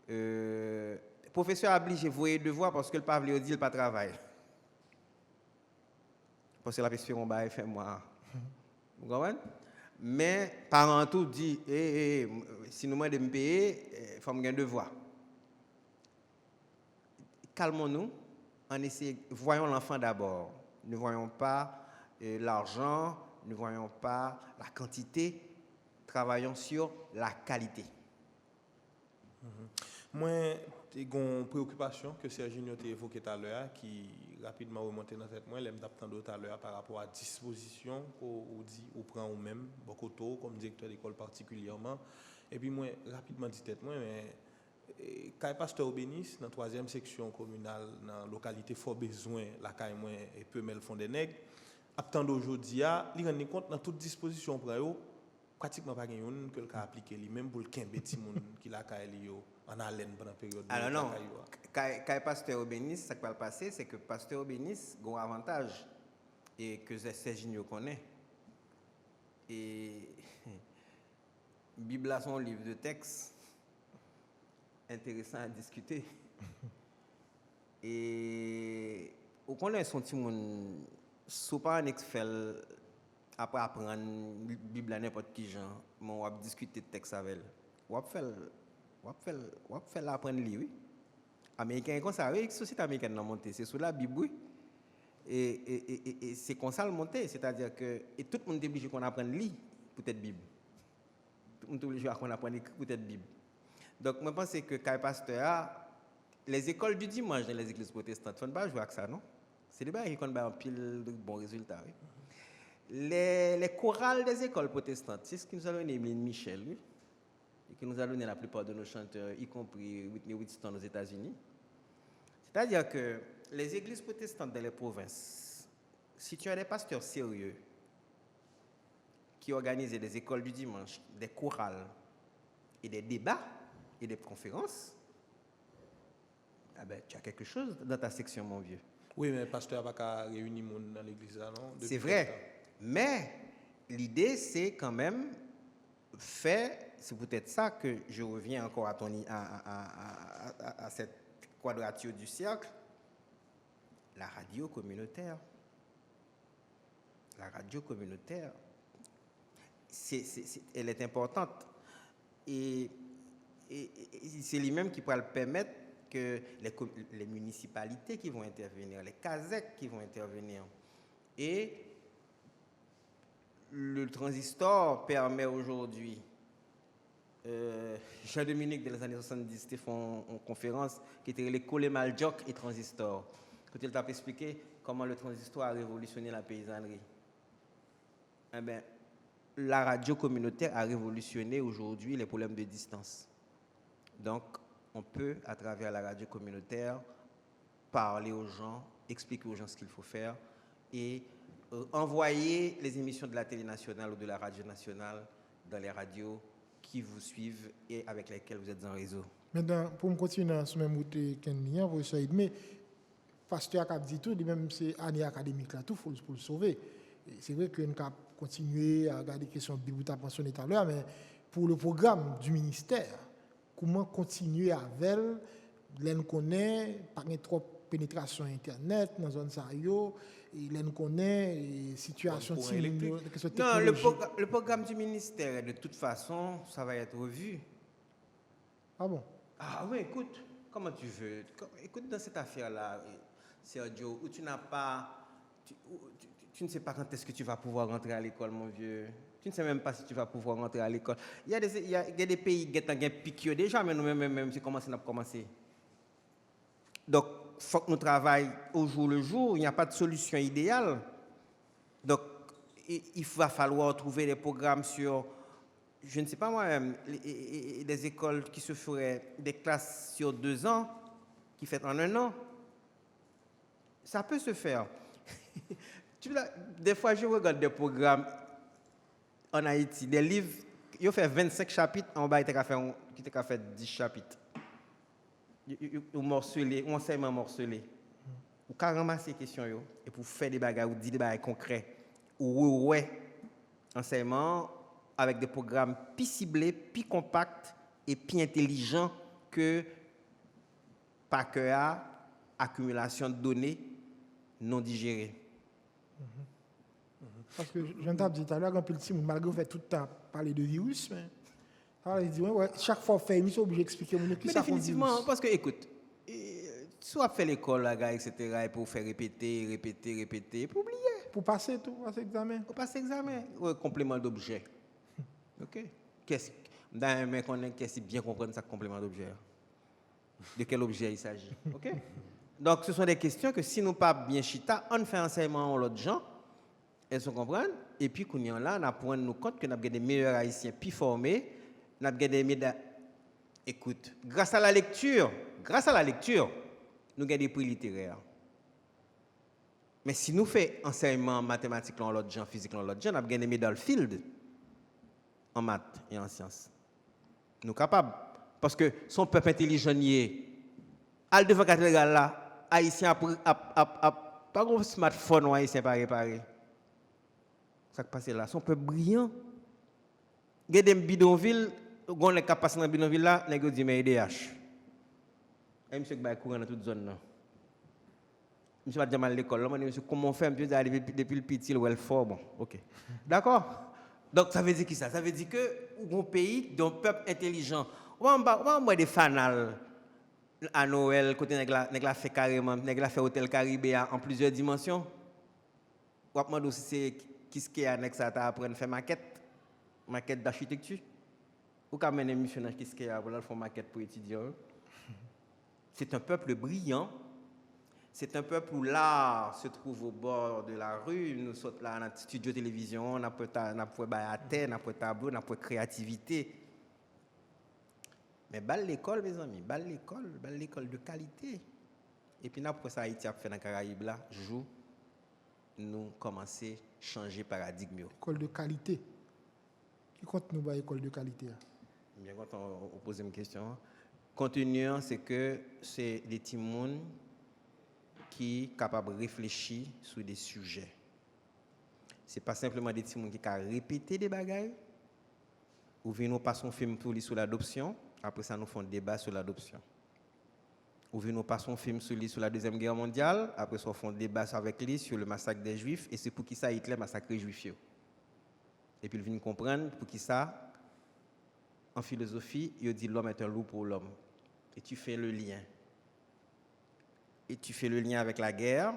Le professeur obligé de voir devoir parce que le pas veut dire le pas travail. Parce que la personne on va faire moi. Vous comprenez? Mais parents tout dit si nous demandons de me payer, il faut me gagner devoir. Calmons-nous, voyons l'enfant d'abord. Ne voyons pas l'argent, ne voyons pas la quantité, travaillons sur la qualité. Moi, j'ai une préoccupation que Serginho a évoquée tout à l'heure, qui rapidement remonté dans la tête. Moi, je m'attendais tout à l'heure par rapport à la disposition qu'on dit ou prend ou même, beaucoup tôt, comme directeur d'école particulièrement. Et puis, moi, rapidement dit tête, moi, mais quand pasteur Bénis, dans la 3e section communale, dans la localité Fort Besoin, la caille moi et peu mel fond des nègres, attendre aujourd'hui, il rend compte dans toute disposition pour eux, pratiquement pas une que le cas appliqué lui-même pour le quimbe petit monde qui la caille en haleine pendant la période. Alors non, quand pasteur Obénis, ce qui va le passer, c'est que pasteur Obénis a un avantage et que Serginho connaît. Et Bible a son livre de texte intéressant à discuter. Et on connaît son petit monde, sous pas un expel après apprendre la Bible à n'importe qui genre, on va discuter de texte avec elle. On va faire apprendre lire, oui. Américain comme ça, oui, société américaine n'a monté, c'est sous la Bible, oui. Et c'est comme ça le monter, c'est-à-dire que et tout le monde est obligé qu'on apprenne lire pour être Bible. Tout le monde est obligé qu'on apprenne écrire pour être Bible. Donc moi je pense que quand pasteur les écoles du dimanche dans les églises protestantes ne font pas jouer avec ça, non? C'est des bails qui ont un pile de bons résultats, oui. Les chorales des écoles protestantes, c'est ce qui nous a donné Emeline Michel, oui, et qui nous a donné la plupart de nos chanteurs, y compris Whitney Houston aux États-Unis. C'est-à-dire que les églises protestantes dans les provinces, si tu as des pasteurs sérieux qui organisent des écoles du dimanche, des chorales et des débats et des conférences, ah ben, tu as quelque chose dans ta section, mon vieux. Oui, mais le pasteur n'a pas réuni les gens dans l'église, non? C'est vrai. Mais l'idée, c'est quand même faire, c'est peut-être ça que je reviens encore à cette quadrature du cercle, la radio communautaire. La radio communautaire, elle est importante. Et c'est lui-même qui pourra le permettre que les municipalités qui vont intervenir, les CASEC qui vont intervenir. Et le transistor permet aujourd'hui, Jean-Dominique, dans les années 70, c'était fait une conférence qui était les Colémaljoc et transistor. Quand il t'a expliqué comment le transistor a révolutionné la paysannerie. Eh bien, la radio communautaire a révolutionné aujourd'hui les problèmes de distance. Donc, on peut, à travers la radio communautaire, parler aux gens, expliquer aux gens ce qu'il faut faire et envoyer les émissions de la télé nationale ou de la radio nationale dans les radios qui vous suivent et avec lesquelles vous êtes en réseau. Maintenant, pour me continuer sur même route Kenmia, vous savez, mais pasteur a dit tout, même c'est année académique là, tout pour le sauver. C'est vrai qu'on a continué à regarder les questions de Bible, tu as mentionné tout à l'heure, mais pour le programme du ministère, comment continuer avec elle, on connaît, pas trop pénétration internet dans zone ça yo, et on connaît situation non, le programme du ministère de toute façon, ça va être revu. Ah bon? Ah oui, écoute, comment tu veux? Écoute, dans cette affaire-là, Sergio, où tu n'as pas tu ne sais pas quand est-ce que tu vas pouvoir rentrer à l'école, mon vieux. Tu ne sais même pas si tu vas pouvoir rentrer à l'école. Il y a des pays qui ont piqué déjà, mais nous-mêmes, c'est commencé, on a commencé. Donc, il faut que nous travaillions au jour le jour. Il n'y a pas de solution idéale. Donc, il va falloir trouver des programmes sur, je ne sais pas moi-même, des écoles qui se feraient des classes sur 2 ans, qui fait en 1 an. Ça peut se faire. Des fois, je regarde des programmes en Haïti, des livres, ils ont fait 25 chapitres, en bas, ils ont fait 10 chapitres. Ils ont morcelé, ils ont enseignement morcelé. Ou qu'à ramasser les questions, et pour faire des bagages, ou dire des bagages concrets, ou ouais, enseignement avec des programmes plus ciblés, plus compacts et plus intelligents que par cœur, accumulation de données non digérées. Parce que je viens de dire tout à l'heure, un peu le petit, malgré le fait tout le temps parler de virus, mais il dit, ouais, chaque fois qu'on fait une émission, obligé d'expliquer aux gens qui mais définitivement, parce que écoute, soit fait l'école, etc., et pour faire répéter, pour oublier. Pour passer tout, passer l'examen. Pour passer l'examen. Ouais, complément d'objet. OK. Qu'est-ce bien comprendre ça, complément d'objet? De quel objet il s'agit? OK. Donc, ce sont des questions que si nous pas bien chita, on fait enseignement à l'autre gens, elles se comprennent, et puis, qu'on y en là, on apprend nous compte que nous avons des meilleurs haïtiens plus formés, nous avons des médailles. Écoute, grâce à la lecture, nous avons des prix littéraires. Mais si nous faisons enseignement mathématique dans l'autre genre, physique dans l'autre genre, nous avons des médailles field en maths et en sciences. Nous sommes capables. Parce que son peuple intelligent y est. Al devant cathédrale là, haïtien pas un smartphone ou haïtien pas réparé. Ça qui passe là, son peuple brillant. Il y a des bidonvilles, on les capables dans bidonville là, les gens disent mais IDH. Et monsieur qui va courir dans toute zone là. Monsieur va dire à l'école, monsieur comment on fait depuis le petit le fort bon. OK. D'accord? Donc ça veut dire qui ça? Ça veut dire que un pays d'un peuple intelligent, on va des fanals à Noël côté nèg la fait carrément, nèg la fait hôtel Caribéa en plusieurs dimensions. On va demander aussi c'est qu'est-ce qui est annexe ça t'a apprendre faire maquette d'architecture. Ou quand mener mission dans qu'est-ce qui est pour faire maquette pour étudiants. C'est un peuple brillant. C'est un peuple où l'art se trouve au bord de la rue. Nous sommes là dans notre studio de télévision, on a fait à terre, on a fait tableau, on a fait créativité. Mais balle l'école, mes amis, balle l'école de qualité. Et puis après ça, Haïti a fait dans les Caraïbes là, joue, nous commencer à changer de paradigme. École de qualité. Qui compte nous école de qualité? Bien quand on pose une question, contenu, c'est que c'est des petits monde qui sont capables de réfléchir sur des sujets. Ce n'est pas simplement des petits monde qui ont répété des bagailles. Ou bien nous passons un film pour lui sur l'adoption, après ça nous faisons un débat sur l'adoption. Ou bien nous passons un film sur lui sur la Deuxième Guerre mondiale, après ça nous faisons un débat avec lui sur le massacre des Juifs, et c'est pour qui ça Hitler massacre les Juifs. Et puis il vient comprendre pour qui ça, en philosophie, il dit l'homme est un loup pour l'homme. Et tu fais le lien. Et tu fais le lien avec la guerre,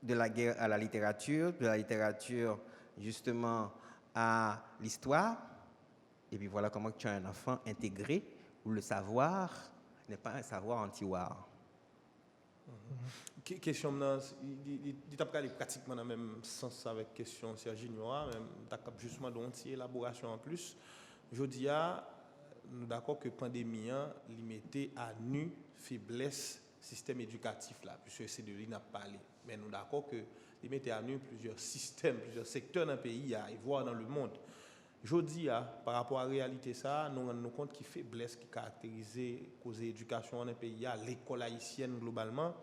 de la guerre à la littérature, de la littérature justement à l'histoire. Et puis voilà comment tu as un enfant intégré où le savoir n'est pas un savoir anti-war. Question, il t'a pratiquement dans le même sens avec la question Sergi Noir, même justement d'une élaboration en plus. Je dis, nous sommes d'accord que la pandémie limitée à nu faiblesse système éducatif là, puisque c'est de lui n'a parlé. Mais nous sommes d'accord que limiter à nu plusieurs systèmes, plusieurs secteurs dans le pays et voire dans le monde. Je dis, par rapport à la réalité, ça, nous rendons compte qu'il faiblesse qui caractérise cause éducation dans le pays, l'école haïtienne globalement.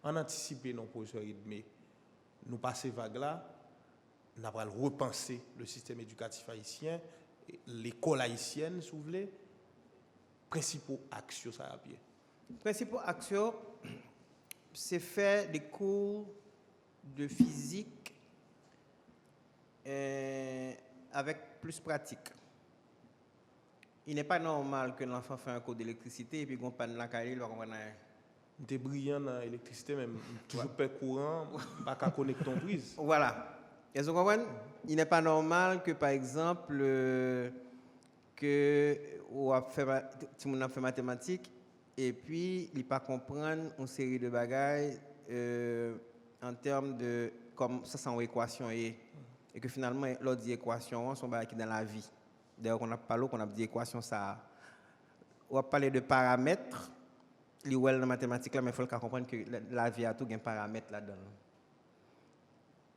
En anticiper nos professeurs mais nous passer vague là, nous allons repenser le système éducatif haïtien, l'école haïtienne, si vous voulez, principaux actions ça à pied. Principaux actions, c'est faire des cours de physique avec plus pratique. Il n'est pas normal que l'enfant fasse un cours d'électricité et puis qu'on panne la caille, il va comprendre. T'es brillant dans l'électricité, même toujours pas courant, pas qu'à connecter ton prise. Voilà. Est-ce que vous comprenez? Il n'est pas normal que, par exemple, que on a fait mathématiques et puis il pas comprendre une série de bagages en termes de comme ça c'est une équation et que finalement l'autre équation sont bagages qui dans la vie. D'ailleurs on a parlé qu'on a dit équation ça on va parler de paramètres li dans la mathématique là mais il faut comprendre que la vie a tout un paramètre là-dedans.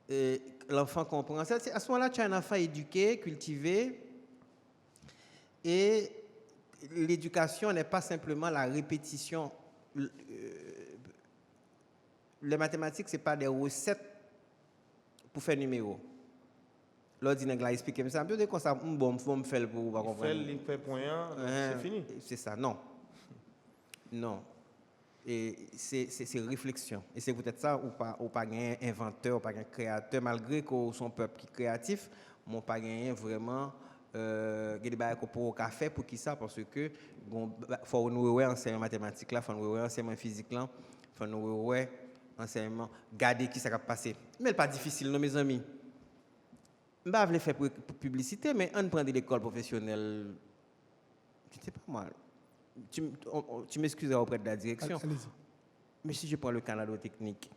Et l'enfant comprend ça. À ce moment-là, tu as un enfant éduqué, cultivé, et l'éducation n'est pas simplement la répétition. Les mathématiques, ce n'est pas des recettes pour faire numéro. L'ordinateur a expliqué ça. Un peu de quoi ça, bon, faut me faire pour comprendre. Il fait point, c'est fini. C'est ça, non. Non. Et c'est réflexion. Et c'est peut-être ça, ou pas un inventeur, ou pas un créateur, malgré qu'on son peuple qui est créatif, mais pas gagné vraiment des choses pour faire pour qui ça, parce que faut nous enseigner mathématiques là, faut nous enseigner physique là, faut nous enseignement garder qui ça va passer. Mais c'est pas difficile, non mes amis. Je ne vais pas faire publicité, mais on prend de l'école professionnelle, je ne sais pas moi. Tu m'excuseras auprès de la direction. Allez-y. Mais si je prends le Canada technique,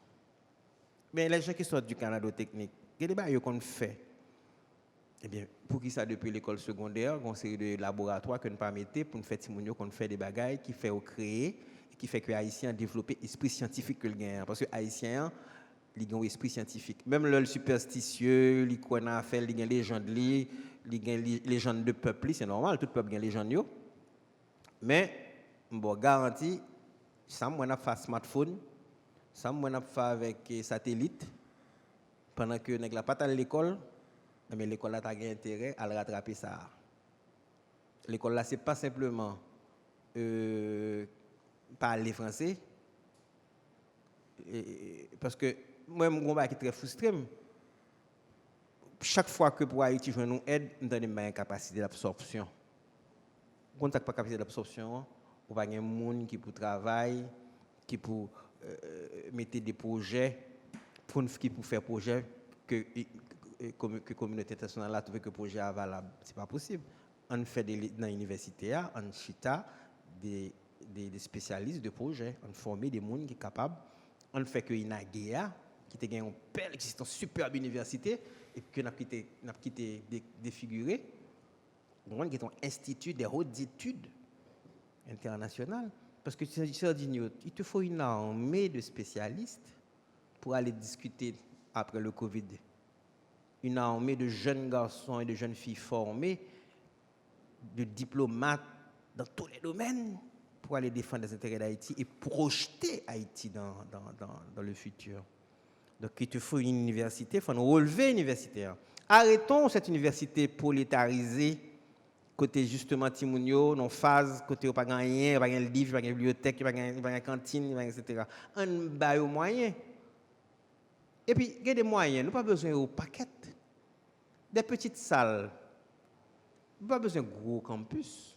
mais les gens qui sortent du Canada technique, il y a des choses qu'on fait. Eh bien, pour qui ça depuis l'école secondaire, on série de laboratoires que nous pas mettre pour nous faire timounio qu'on fait des bagailles qui fait créer et qui fait que les Haïtiens développent l'esprit scientifique que le gagnent parce que les Haïtiens ils ont un esprit scientifique. Même le superstitieux, les qu'on a fait, les légendes, les légendes de peuple, c'est normal, tout peuple a légende. Mais, bon, garanti, ça moi n'a fait smartphone, ça moi n'a fait avec satellite, pendant que nous n'avons pas à l'école, mais l'école a intérêt à rattraper ça. L'école là, c'est pas simplement parler français, parce que moi, je suis très frustré. Chaque fois que pour Haïti, je nous aide, nous donnons une capacité d'absorption. Quand tu n'as pas de capacité d'absorption, on va avoir des gens qui pour travailler, qui pour mettre des projets, qui pour faire projets que la communauté internationale a trouvé que le projet est valable. Ce n'est pas possible. On fait dans l'université, on chita des spécialistes de projets, on forme des gens qui sont capables, on fait que l'INAGEA, qui a une belle existence, superbe université, et que nous avons quitté défiguré. Qui est un institut des hautes études internationales. Parce que il te faut une armée de spécialistes pour aller discuter après le Covid. Une armée de jeunes garçons et de jeunes filles formés, de diplomates dans tous les domaines pour aller défendre les intérêts d'Haïti et projeter Haïti dans le futur. Donc il te faut une université, il faut nous relever universitaire. Arrêtons cette université prolétarisée côté justement Timounio, non phase, côté pas gagné, pas un livre, pas une bibliothèque, pas une cantine, etc. On bail aux moyens. Et puis, il y a des moyens, nous pas besoin de paquets, des petites salles. Nous pas besoin de gros campus.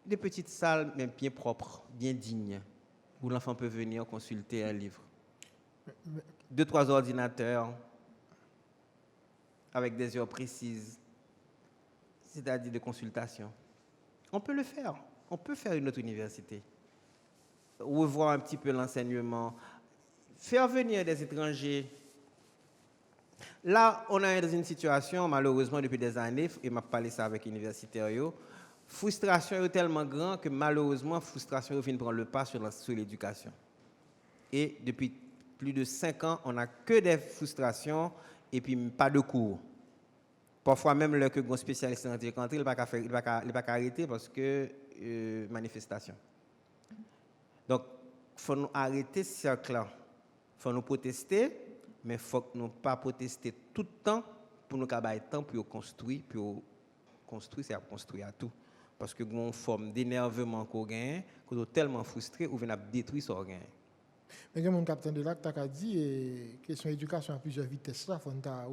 Des petites salles, même bien propres, bien dignes, où l'enfant peut venir consulter un livre. 2-3 ordinateurs, avec des heures précises. C'est-à-dire de consultation. On peut le faire. On peut faire une autre université. Revoir un petit peu l'enseignement. Faire venir des étrangers. Là, on est dans une situation, malheureusement, depuis des années, et m'a parlé ça avec les universitaires, frustration est tellement grande que malheureusement, frustration vient prendre le pas sur l'éducation. Et depuis plus de 5 ans, on n'a que des frustrations et puis pas de cours. Parfois même le que spécialiste en rentré, il ne va pas arrêter parce que manifestation. Donc, il faut nous arrêter ce cercle-là. Il faut nous protester, mais il ne faut nous pas protester tout le temps pour nous avoir le temps pour construire, c'est à construire à tout. Parce que une forme d'énervement qu'on gagne, qu'on est tellement frustré, ou vient détruire ce qu'on gagne. Mais mon capitaine de lac, tu as dit, question éducation à plusieurs vitesses, là, faut par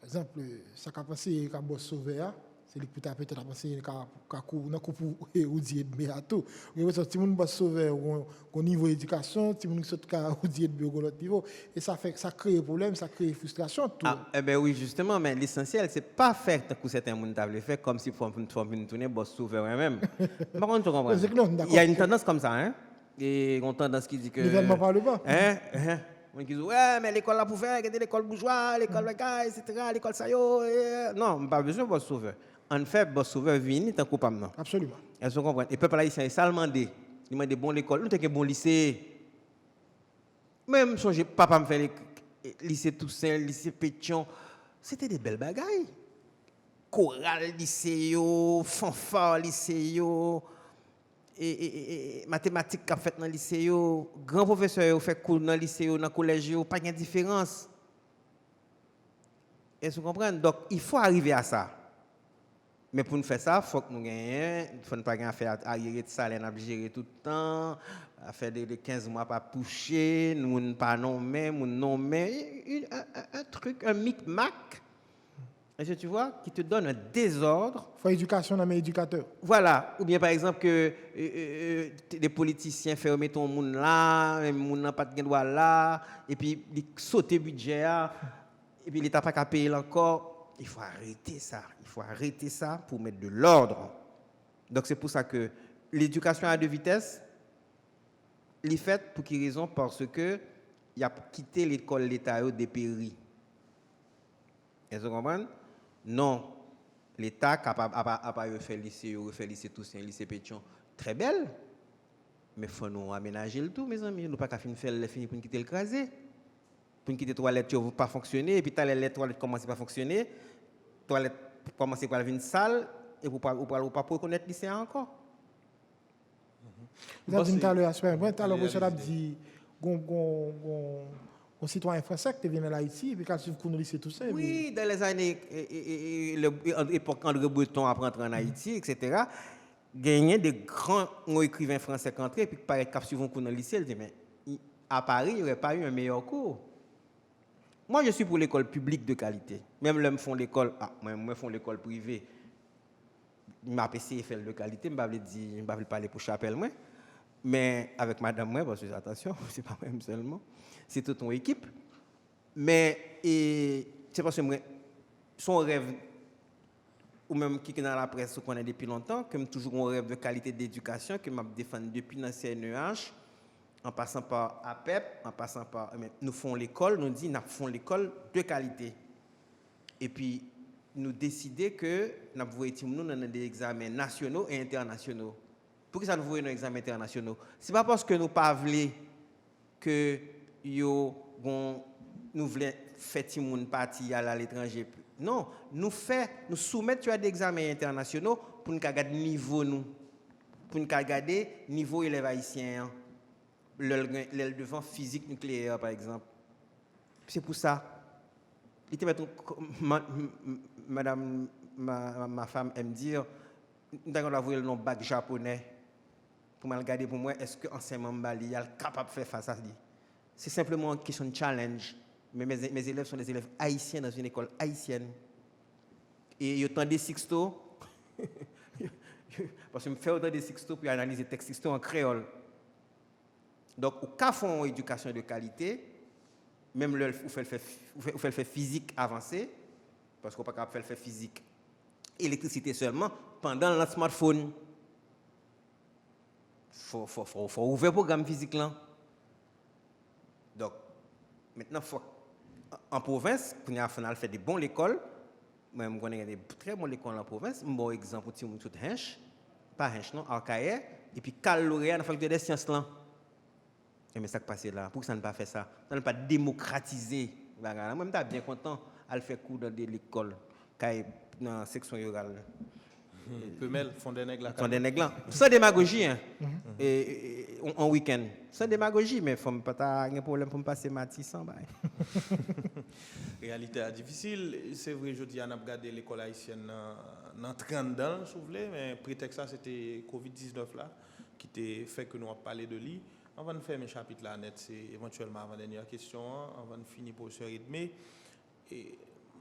exemple, ça a passé à Boss Sauver, c'est lui qui peut peut-être penser qu'à pour Oudi Edmé à tout. Mais ça si monde va sauver au niveau éducation, si monde saute qu'à Oudi Edmé au l'autre niveau et ça fait ça crée problème, ça crée frustration tout. Ah, eh ben oui, justement, mais l'essentiel, c'est pas faire que certains monde t'avaient fait comme si faut tourner boss sauver même. Par contre, tu comprends. C'est que non, Il y a une tendance comme ça, hein. Et une tendance qui dit que L'événement parle pas. On dit ouais, mais l'école là pour faire, l'école bourgeois, l'école gars, etc., l'école ça yo. Non, pas besoin de boss sauver. En fait, boss sauveur vient tant coupable non. Absolument. Elles sont comprendre. Et peuple haïtien, ça demandé. Il demande bon l'école, nous t'es bon lycée. Même si papa me fait lycée Toussaint, lycée Pétion, c'était des belles bagailles. Chorale lycée yo, fanfare lycée yo, et mathématiques qu'a fait dans lycée yo, grand professeur yo fait cours dans lycée yo, dans collège yo, pas de différence. Est-ce que vous comprenez? Donc il faut arriver à ça. Mais pour nous faire ça, il faut que nous gagnions, il faut pas faire arrière de salaire, nous gérer tout le temps, à faire des 15 mois pas toucher, nous pas nommer, nous nommer, un truc, un micmac, est-ce que tu vois, qui te donne un désordre. Il faut éducation dans mes éducateurs. Voilà, ou bien par exemple que les politiciens ferment ton monde là, le monde n'a pas de droit là, et puis ils sautent le budget, et puis l'État n'a pas qu'à payer encore. Il faut arrêter ça. Il faut arrêter ça pour mettre de l'ordre. Donc c'est pour ça que l'éducation à deux vitesses, elle est faite pour quelle raison? Parce que il a quitté l'école l'État au dépéri. Est-ce que vous comprenez? Non. L'État capable à pas refaire lycée Toussaint, lycée Pétion, très belle. Mais il faut nous aménager le tout, mes amis. Nous pas qu'à finir faire le fini pour nous quitter le crasé. Pour quitter les toilettes ne pas fonctionner, et puis les toilettes commencent à pas fonctionner, les toilettes commencent à devenir sales, et vous ne pas reconnaître lycéen encore. Vous avez dit tout à l'heure, vous avez dit un citoyen français qui vient à Haïti, et puis quand vous connaissez tout ça. Oui, dans les années, l'époque André Breton après entrer en Haïti, etc., gagner des grands écrivains français qui entraient, et puis par exemple, si vous connaissez le lycée, ils disent, mais à Paris, il n'y aurait pas eu un meilleur cours. Moi, je suis pour l'école publique de qualité. Même là, moi, font l'école privée. Ma PC fait de qualité, je ne vais pas parler pour chapelle, moi. Mais avec madame, moi, parce que attention, ce n'est pas moi seulement, c'est toute ton équipe. Mais c'est parce que moi, son rêve, ou même qui est dans la presse, qu'on a depuis longtemps, que j'ai toujours un rêve de qualité d'éducation, que je défends depuis dans CNEH. En passant par APEP, en passant par... Nous faisons l'école, nous disons nous faisons l'école de qualité. Et puis, nous décidons que nous voulons dans des examens nationaux et internationaux. Pourquoi ça nous voulons dans des examens internationaux? Ce n'est pas parce que nous ne voulons que nous voulons faire tout le monde partir à l'étranger. Non, nous soumettons à des examens internationaux pour nous regarder le niveau, pour nous regarder le niveau élève haïtien. Le devant physique nucléaire, par exemple. C'est pour ça. Madame, ma femme aime dire, nous avons envoyé le nom bac japonais pour me regarder pour moi, est-ce que l'enseignement Bali est capable de faire face à ça? C'est simplement une question de challenge. Mais mes élèves sont des élèves haïtiens dans une école haïtienne. Et ils ont des Sixto, parce que je fais autant des Sixto pour analyser les textes Sixto en créole. Donc, au cas où on a une éducation de qualité, même le fait physique avancé, parce qu'on ne peut pas faire le fait physique, électricité seulement, pendant le smartphone. Il faut ouvrir le programme physique là. Donc, maintenant, en province, pour nous faire des bonnes écoles, moi, je connais des très bonnes écoles en province. Un bon exemple, c'est Hench, pas Hench, non, Arcaïe, et puis Cal Lauréat dans la faculté des sciences là. Mais ça qui passe là, pourquoi ça ne pas fait ça? Ça ne pas démocratiser. Moi, je suis bien content de faire cours dans l'école, dans la section rurale. Femelles font des nègres. Font des nègres. Sans démagogie, hein. En week-end. Sans démagogie, mais il faut pas un problème pour me passer Matisse sans bail. Réalité difficile. C'est vrai, je dis, on a regardé l'école haïtienne dans 30 ans, si vous voulez, mais prétexte ça, c'était Covid-19 là, qui a fait que nous avons parlé de lui. Avant de faire mes chapitres là net, c'est éventuellement avant dernière question, avant de finir pour se rythmer. Et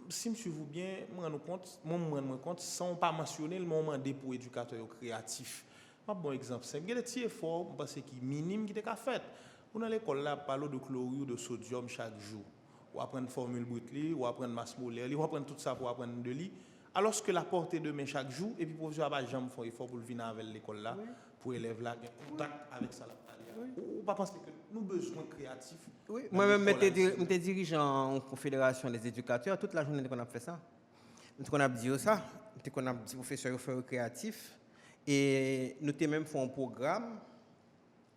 si je vous bien, moi me rends compte sans pas mentionner le moment pour éducateur créatif. Un bon exemple simple, il y a des petits efforts parce que minime qui est fait. On a l'école là parler de chlorure de sodium chaque jour. Ou apprendre formule Brutli, ou apprendre masse molaire, ou apprendre tout ça pour apprendre de lui. Alors que la portée de main chaque jour et puis professeur a pas jamais fait effort pour venir avec l'école là pour élève là contact avec ça là. Ou pas penser que nous besoin créatifs. Oui, moi-même, j'étais dirigeant en confédération des éducateurs. Toute la journée qu'on a fait ça. On a dit ça. On a dit professeur créatif. Et nous avons même fait un programme.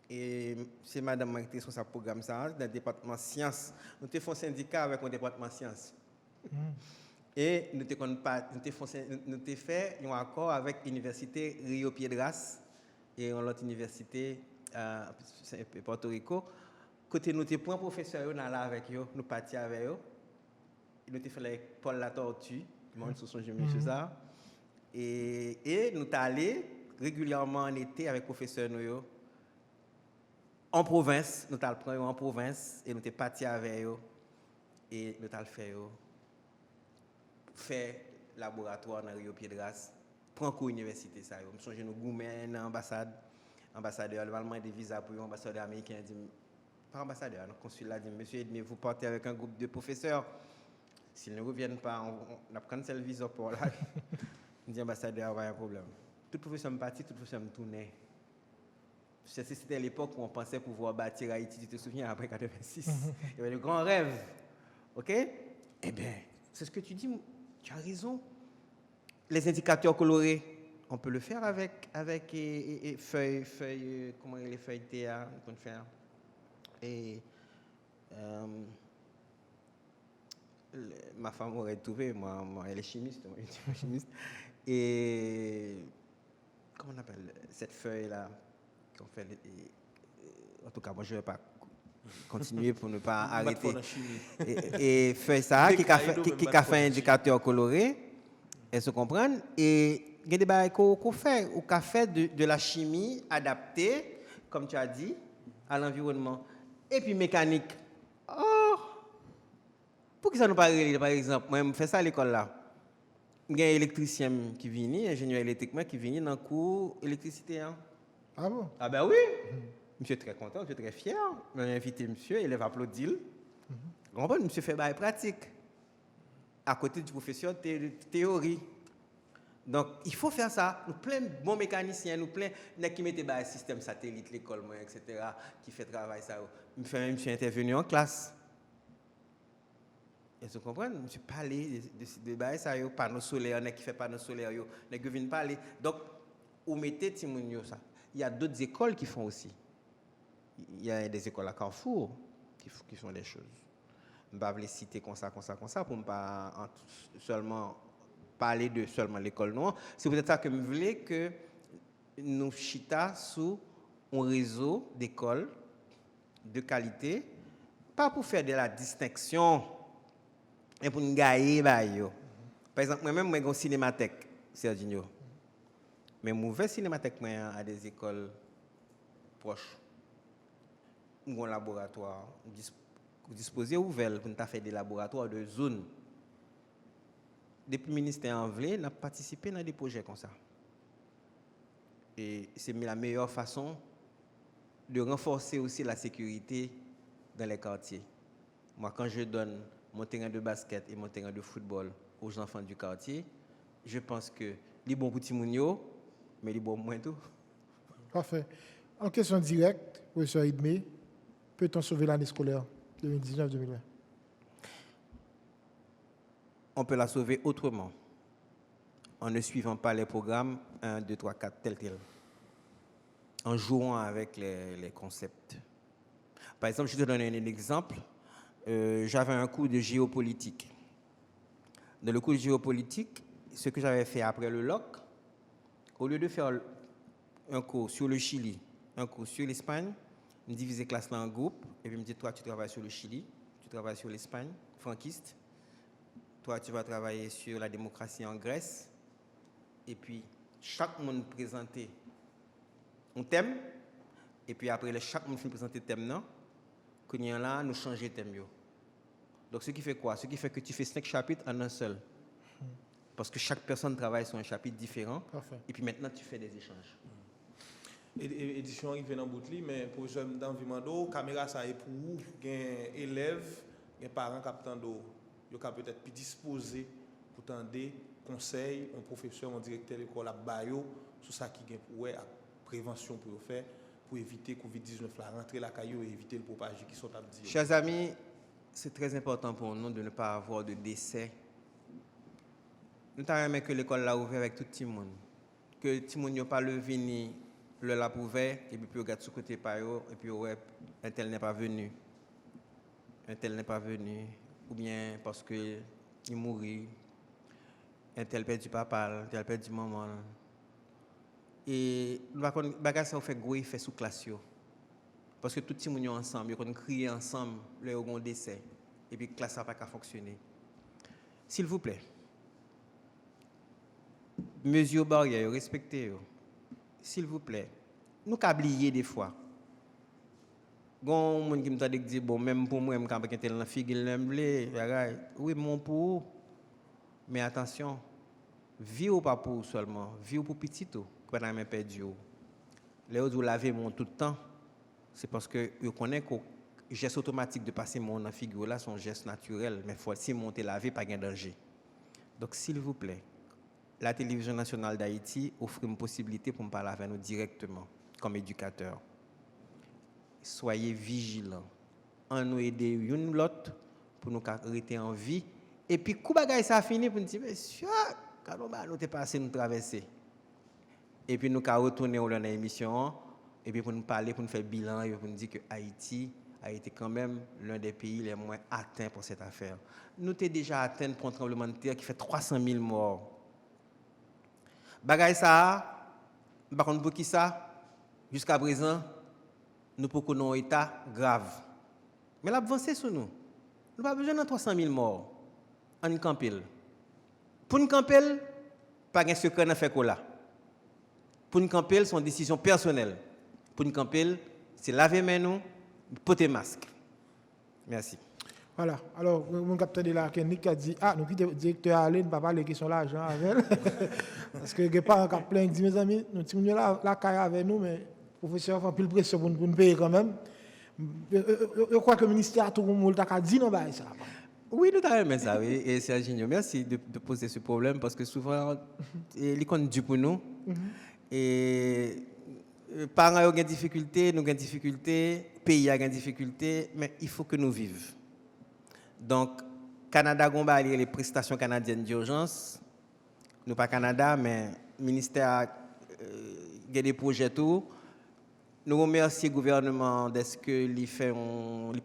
Et c'est madame qui était sur ce programme ça, dans le département sciences. Nous avons fait un syndicat avec le département sciences. Et nous avons fait un accord avec l'université Rio Piedras et l'autre université Porto Rico. Côté nous avons pris un professeur avec eux, nous partions avec eux. Nous avons fait avec Paul Latortue, qui m'a sur son chemin sur ça. Et nous sommes allés régulièrement en été avec le professeur nous en province. Nous avons pris en province et nous sommes partis avec eux. Et nous avons fait laboratoire dans Rio Piedras, prendre cours université. Nous sommes nous gourmets dans l'ambassade. Ambassadeur, le Parlement des visas pour l'ambassadeur américain dit, pas ambassadeur, le consulat dit, monsieur Edmé, vous partez avec un groupe de professeurs. S'ils ne reviennent pas, on a pris le visa pour là. Il dit, ambassadeur, il y a un problème. Tout professeur me parti, tout professeur me tournait. C'était l'époque où on pensait pouvoir bâtir Haïti, tu te souviens, après 86. Il y avait de grands rêves. OK? Eh bien, c'est ce que tu dis, tu as raison. Les indicateurs colorés. On peut le faire avec feuilles, comment les feuilles théâtre qu'on fait. Et ma femme aurait trouvé, moi elle est chimiste, moi, je suis chimiste. Et comment on appelle cette feuille là qu'on fait. En tout cas, moi je ne vais pas continuer pour ne pas arrêter. Et feuille ça qui a fait un indicateur coloré. Elles se comprennent. Et il y a des choses qu'on fait, au café de la chimie adaptée, comme tu as dit, à l'environnement. Et puis mécanique. Oh! Pour que ça nous parle, par exemple, moi, je fais ça à l'école là. Il y a un électricien qui vient, ingénieur électrique qui vient dans le cours d'électricité. Hein. Ah bon? Ah ben oui! Monsieur est très content, monsieur est très fier. Je vais inviter monsieur, il va applaudir. Monsieur fait des pratique. À côté du professeur de théorie. Donc, il faut faire ça. Nous plein de bons mécaniciens, nous plein de qui mettent des systèmes satellites, l'école, etc., qui fait travail ça. Je suis intervenu en classe. Et vous comprenez? Je suis parlé de ça, panneaux solaires, qui fait panneaux solaires, qui viennent parler. Donc, vous mettez Timounio ça. Il y a d'autres écoles qui font aussi. Il y a des écoles à Carrefour qui font des choses. Je ne vais pas les citer comme ça, pour ne pas seulement parler de seulement l'école noire. C'est peut-être ça que je voulais que nous chita sous un réseau d'écoles de qualité, pas pour faire de la distinction, mais pour nous gagner. Par exemple, moi-même, j'ai une cinémathèque, Serginho. Mais je vais cinémathèque à des écoles proches. Ou un laboratoire disposé ouvert pour nous faire des laboratoires de zone. Depuis le ministère Envelé, nous avons participé à des projets comme ça. Et c'est la meilleure façon de renforcer aussi la sécurité dans les quartiers. Moi, quand je donne mon terrain de basket et mon terrain de football aux enfants du quartier, je pense que les bons petits mounio, mais les bons moins tout. Parfait. En question directe, professeur Edmé, peut-on sauver l'année scolaire 2019-2020? On peut la sauver autrement, en ne suivant pas les programmes 1, 2, 3, 4, tel. En jouant avec les concepts. Par exemple, je te donne un exemple. J'avais un cours de géopolitique. Dans le cours de géopolitique, ce que j'avais fait après le LOC, au lieu de faire un cours sur le Chili, un cours sur l'Espagne, je divisais la classe en groupes, et puis je me dis, toi, tu travailles sur le Chili, tu travailles sur l'Espagne, franquiste, toi, tu vas travailler sur la démocratie en Grèce, et puis chaque monde présentait un thème, et puis après, chaque monde finit présenter le thème, non? Quand là, nous changeons le thème. Donc, ce qui fait quoi? Ce qui fait que tu fais 5 chapitres en un seul. Parce que chaque personne travaille sur un chapitre différent. Parfait. Et puis maintenant, tu fais des échanges. Édition arrive dans bout de mais professeur d'environnement, caméra ça est pour vous, les élèves, les parents qui attendent, ils sont peut-être plus disposés pour tendre conseils, un professeur, un directeur d'école à Bayo, sur ça qui est pour la prévention pour faire, pour éviter Covid-19 la rentrer la caillou et éviter le propage qui sont à dire. Chers amis, c'est très important pour nous de ne pas avoir de décès. Nous avons que l'école l'a ouvert avec tout le monde. Que tout le monde n'a pas levé ni le l'a ouvert, et puis regarde sur côté par eux, et puis ouais, un tel n'est pas venu. Un tel n'est pas venu. Ou bien parce qu'il mourit. Un tel perd du papa, un tel perd du maman. Et bagage ça fait gros effet sous classe. Parce que tout le monde est ensemble, ils crient ensemble, le ont décès. Et puis la classe n'a pas fonctionner. S'il vous plaît, mesures barrières, respectez. S'il vous plaît, nous oublier des fois. Gon moun qui me dit bon même pour moi me quand tel la figue l'emblé, oui mon pour. Mais attention, vie ou pas pour seulement, vie ou pour petit tout, quand on a perdu. Les autres vous lavez mon tout le temps. C'est parce que je connais que le geste automatique de passer mon en figure là, son geste naturel, mais faut si monter laver pas gain danger. Donc s'il vous plaît, la télévision nationale d'Haïti offre une possibilité pour me parler avec nous directement, comme éducateur. Soyez vigilants. En nous aider une l'autre pour nous rester en vie. Et puis, quand bagay ça fini pour nous dire, monsieur, quand nous t'es passé, nous traverser. Et puis, nous retourner dans l'émission, et puis pour nous parler, pour nous faire bilan, et pour nous dire que Haïti a été quand même l'un des pays les moins atteints pour cette affaire. Nous t'es déjà atteint pour un tremblement de terre qui fait 300 000 morts. Bagay ça, par contre pour qui ça, jusqu'à présent, nous pouvons un état grave. Mais l'avancée sur nous. Nous n'avons pas besoin de 300 000 morts en campel. Pour une campel, pas de secret dans fait là. Pour une campel, c'est une décision personnelle. Pour une campel, c'est laver mains nous, porter masque. Merci. Voilà. Alors, mon capitaine de la Kennik a dit, nous quittons le directeur Alain, ne pas parler de question l'argent avec elle. Parce que les parents qui plein dit, mes amis, nous sommes la caille avec nous, mais le professeur fait plus pression pour nous payer quand même. Je crois que le ministère a tout le monde a dit, non, ça. Oui, nous avons ça, oui. Et Serginho, merci de poser ce problème parce que souvent, l'icône du pour nous. Et les parents ont des difficultés, nous avons des difficultés, le pays a des difficultés, mais il faut que nous vivions. Donc, Canada a les prestations canadiennes d'urgence. Nous pas Canada, mais le ministère a des projets tout. Nous remercions le gouvernement de ce qu'il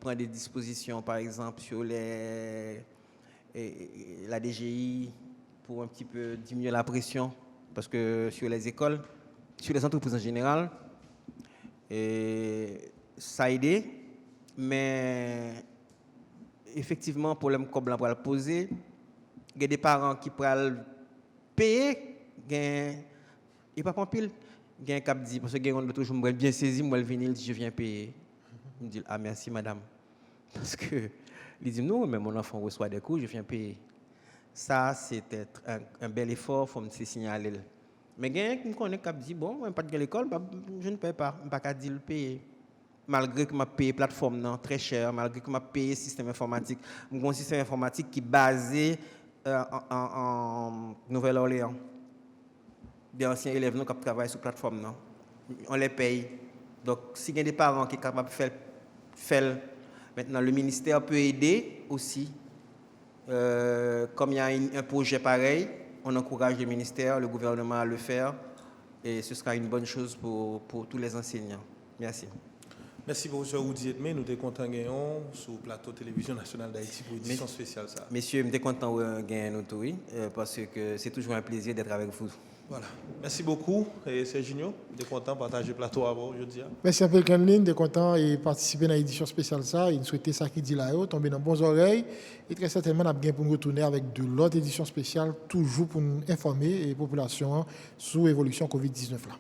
prend des dispositions, par exemple, sur la DGI pour un petit peu diminuer la pression, parce que sur les écoles, sur les entreprises en général, et ça a aidé, mais effectivement, problème comme la pour poser, il y a des parents qui peuvent payer, et pas en pile. Il y a un cap dit, parce que on doit toujours bien saisi, moi, venir, je viens payer. Il me dit, ah merci madame. Parce que, il dit, non, mais mon enfant reçoit des cours, je viens payer. Ça, c'était un bel effort, il faut me signaler. Mais il y a un qui me cap dit, bon, pas de l'école, je ne paye pas, je ne peux pas dire le payer. Malgré que je paye plateforme non, très cher, malgré que je paye système informatique. J'ai un système informatique qui est basé en Nouvelle-Orléans. Des anciens élèves qui travaillent sur la plateforme, non? On les paye. Donc, s'il y a des parents qui sont capables de faire, maintenant le ministère peut aider aussi. Comme il y a un projet pareil, on encourage le ministère, le gouvernement à le faire. Et ce sera une bonne chose pour tous les enseignants. Merci. Merci, professeur Oudi Edmé. Nous sommes contents de gagner sur le plateau Télévision Nationale d'Haïti pour une édition spéciale. Ça. Messieurs, je suis content de gagner oui, parce que c'est toujours un plaisir d'être avec vous. Voilà. Merci beaucoup. Et Serginho, je suis content de partager le plateau avant aujourd'hui. Merci à peu Kenline, de content et participer à l'édition spéciale ça. Il souhaitait ça qui dit là, tomber dans bonnes oreilles. Et très certainement, on a bien pour nous retourner avec de l'autre édition spéciale, toujours pour nous informer les populations sur l'évolution Covid-19 là.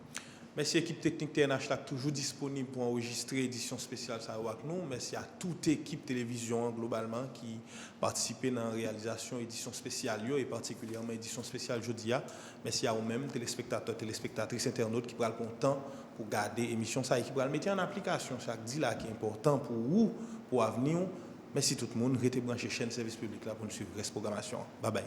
Merci équipe technique TNH là toujours disponible pour enregistrer édition spéciale ça avec nous. Merci à toute équipe télévision globalement qui participait dans la réalisation édition spéciale et particulièrement édition spéciale jeudi. Merci à vous-même téléspectateurs, téléspectatrices, internautes qui prennent le temps pour garder l'émission ça et qui prennent le mettre en application chaque dit là qui est important pour vous pour l'avenir. Merci tout le monde, restez branché chaîne service public là pour nous suivre reste programmation. Bye bye.